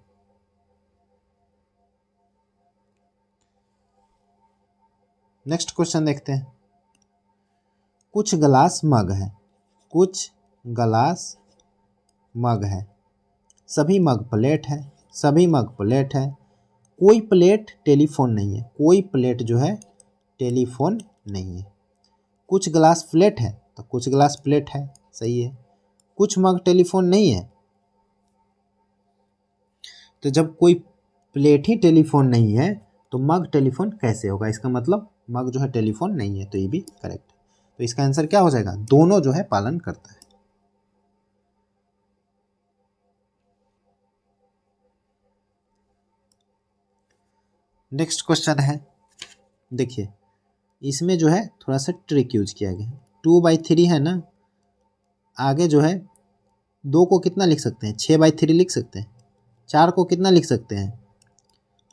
नेक्स्ट क्वेश्चन देखते हैं, कुछ गिलास मग है, कुछ गिलास मग है, सभी मग प्लेट है, सभी मग प्लेट है, कोई प्लेट टेलीफोन नहीं है, कोई प्लेट जो है टेलीफोन नहीं है। कुछ गिलास प्लेट है, तो कुछ गिलास प्लेट है, सही है। कुछ मग टेलीफोन नहीं है, तो जब कोई प्लेट ही टेलीफोन नहीं है तो मग टेलीफोन कैसे होगा, इसका मतलब मग जो है टेलीफोन नहीं है, तो ये भी करेक्ट है। तो इसका आंसर क्या हो जाएगा, दोनों जो है पालन करता है। नेक्स्ट क्वेश्चन है, देखिए इसमें जो है थोड़ा सा ट्रिक यूज किया गया है। 2/3 है ना, आगे जो है 2 को कितना लिख सकते हैं, 6/3 लिख सकते हैं। 4 को कितना लिख सकते हैं,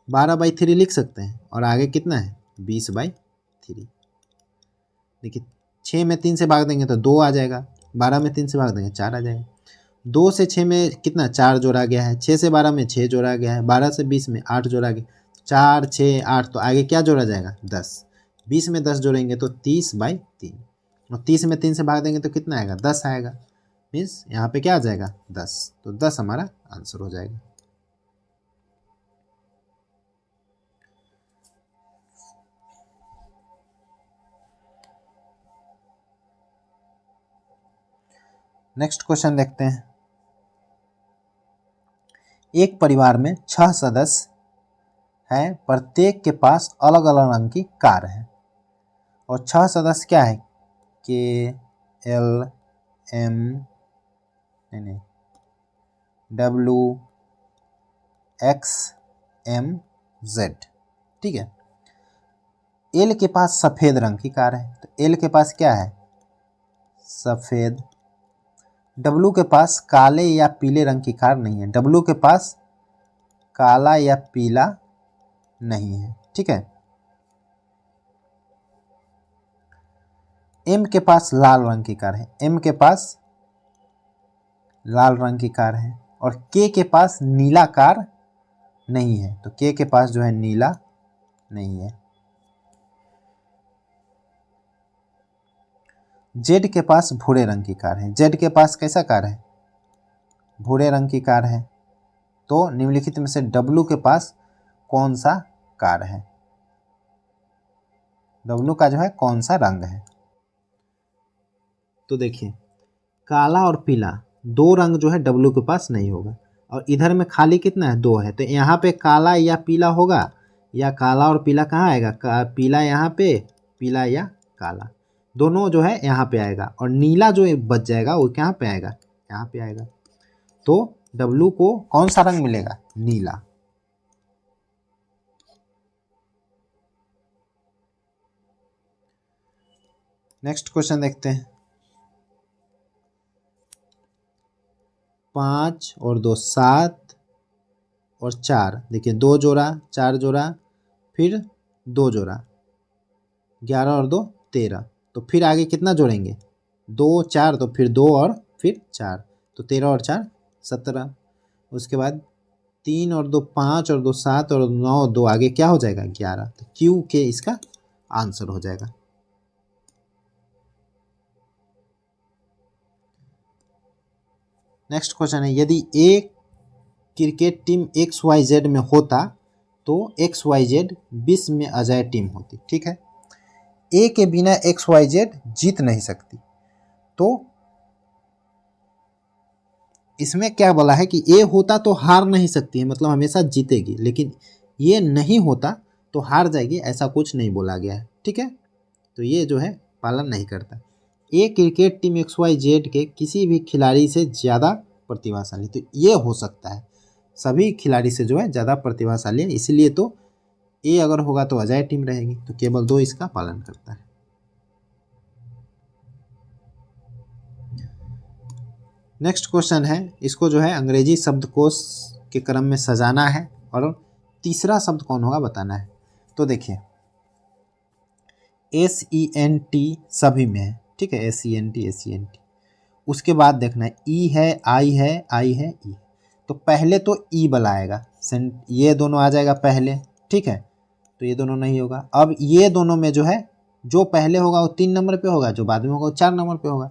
12/3 लिख सकते हैं। और आगे कितना है 20/3। देखिए 6 में 3 से भाग देंगे तो 2 आ जाएगा, 12 में 3 से भाग देंगे 4 आ जाएगा। 2 से 6 में कितना 4 जोड़ा गया है, 6 से 12 में 6 जोड़ा गया है, 12 से 20 में 8 जोड़ा गया, 4 6 8, तो आगे क्या जोड़ा जाएगा 10। 20 में 10 जोड़ेंगे तो 30/3, और 30 में 3 से भाग देंगे तो कितना आएगा 10 आएगा। मीन्स यहाँ पे क्या आ जाएगा 10, तो 10 हमारा आंसर हो जाएगा। नेक्स्ट क्वेश्चन देखते हैं, एक परिवार में 6 सदस्य हैं, प्रत्येक के पास अलग अलग रंग की कार है, और 6 सदस्य क्या है, KL M नहीं WXMZ, ठीक है। एल के पास सफ़ेद रंग की कार है, तो एल के पास क्या है सफ़ेद। डब्लू के पास काले या पीले रंग की कार नहीं है, डब्लू के पास काला या पीला नहीं है। ठीक है, एम के पास लाल रंग की कार है, एम के पास लाल रंग की कार है, और के पास नीला कार नहीं है, तो के पास जो है नीला नहीं है। जेड के पास भूरे रंग की कार है, जेड के पास कैसा कार है, भूरे रंग की कार है, तो निम्नलिखित में से डब्लू के पास कौन सा कार है, डब्लू का जो है कौन सा रंग है। तो देखिए काला और पीला दो रंग जो है डब्लू के पास नहीं होगा, और इधर में खाली कितना है, दो है, तो यहाँ पे काला या पीला होगा, या काला और पीला कहाँ आएगा, पीला यहाँ पे, पीला या काला, दोनों जो है यहाँ पे आएगा, और नीला जो बच जाएगा वो कहाँ पे आएगा, यहाँ पे आएगा, तो डब्लू को कौन सा रंग मिलेगा, नीला। नेक्स्ट क्वेश्चन देखते हैं, 5 और 2 7 और 4, देखिए 2 जोड़ा 4 जोड़ा फिर 2 जोड़ा 11 और 2 13, तो फिर आगे कितना जोड़ेंगे, 2 4, तो फिर 2 और फिर 4, तो 13 और 4 17, उसके बाद 3 और 2 5 और 2 7 और 9 और 2 आगे क्या हो जाएगा 11, तो क्यू के इसका आंसर हो जाएगा। नेक्स्ट क्वेश्चन है, यदि ए क्रिकेट टीम XYZ में होता तो XYZ विश्व में अजय टीम होती। ठीक है, ए के बिना XYZ जीत नहीं सकती, तो इसमें क्या बोला है कि ए होता तो हार नहीं सकती है, मतलब हमेशा जीतेगी, लेकिन ये नहीं होता तो हार जाएगी, ऐसा कुछ नहीं बोला गया है। ठीक है, तो ये जो है पालन नहीं करता। ए क्रिकेट टीम XYZ के किसी भी खिलाड़ी से ज़्यादा प्रतिभाशाली, तो ये हो सकता है, सभी खिलाड़ी से जो है ज़्यादा प्रतिभाशाली है, इसलिए तो ए अगर होगा तो अजय टीम रहेगी, तो केवल 2 इसका पालन करता है। नेक्स्ट क्वेश्चन है, इसको जो है अंग्रेजी शब्दकोश के क्रम में सजाना है, और तीसरा शब्द कौन होगा बताना है। तो देखिए SENT सभी में है, ठीक है, SENT, उसके बाद देखना है ई है, आई है, आई है, ई, तो पहले तो ई वाला आएगा, ये दोनों आ जाएगा पहले। ठीक है, तो ये दोनों नहीं होगा। अब ये दोनों में जो है जो पहले होगा वो 3 नंबर पे होगा, जो बाद में होगा वो 4 नंबर पे होगा।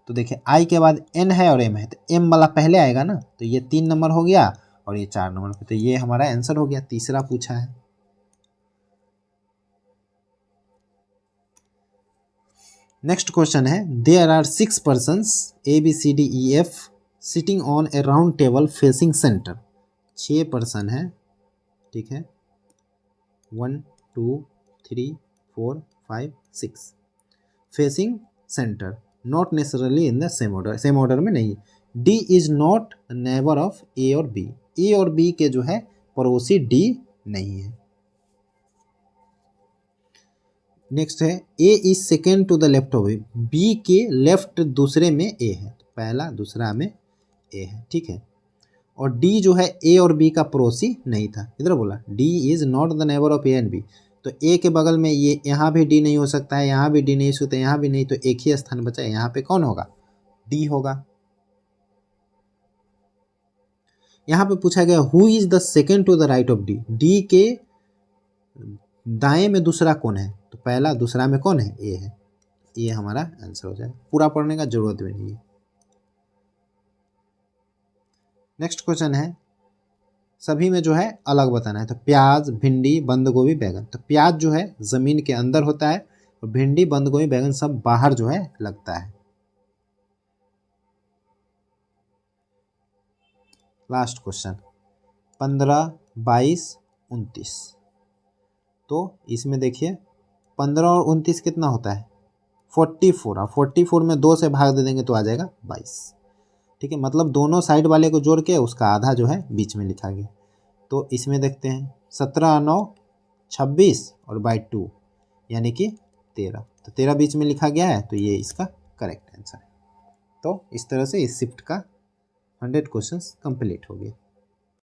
तो देखिए आई के बाद एन है और एम है, तो एम वाला पहले आएगा ना, तो ये 3 नंबर हो गया और ये 4 नंबर पे, तो ये हमारा आंसर हो गया, तीसरा पूछा है। नेक्स्ट क्वेश्चन है, there are 6 persons ABCDEF sitting on a round table facing centre. 6 person है, ठीक है, 1 2 3 4 5 6 facing centre, not necessarily in the same order में नहीं। D is not neighbour of A और बी, ए और बी के जो है पड़ोसी डी नहीं है। नेक्स्ट है, A is second to the left of B के लेफ्ट दूसरे में ए है, तो पहला दूसरा में ए है। ठीक है, और डी जो है ए और बी का पड़ोसी नहीं था, इधर बोला D is not the neighbour of A and B, तो ए के बगल में ये यहाँ भी डी नहीं हो सकता है, यहाँ भी डी नहीं हो सकता, यहाँ भी नहीं, तो एक ही स्थान बचा है, यहाँ पे कौन होगा, डी होगा। यहाँ पे पूछा गया who is the second to the right of D, D के दाएं में दूसरा कौन है, तो पहला दूसरा में कौन है, ए है, ये हमारा आंसर हो जाएगा, पूरा पढ़ने का जरूरत भी नहीं है। नेक्स्ट क्वेश्चन है, सभी में जो है अलग बताना है, तो प्याज, भिंडी, बंद गोभी, बैगन, तो प्याज जो है जमीन के अंदर होता है और भिंडी, बंद गोभी, बैगन सब बाहर जो है लगता है। लास्ट क्वेश्चन 15 22 29, तो इसमें देखिए 15 और 29 कितना होता है 44, और 44 में 2 से भाग दे देंगे तो आ जाएगा 22। ठीक है, मतलब दोनों साइड वाले को जोड़ के उसका आधा जो है बीच में लिखा गया। तो इसमें देखते हैं 17 9 26 और बाई 2 यानी कि 13, तो 13 बीच में लिखा गया है, तो ये इसका करेक्ट आंसर है। तो इस तरह से इस शिफ्ट का 100 क्वेश्चंस कंप्लीट हो गए।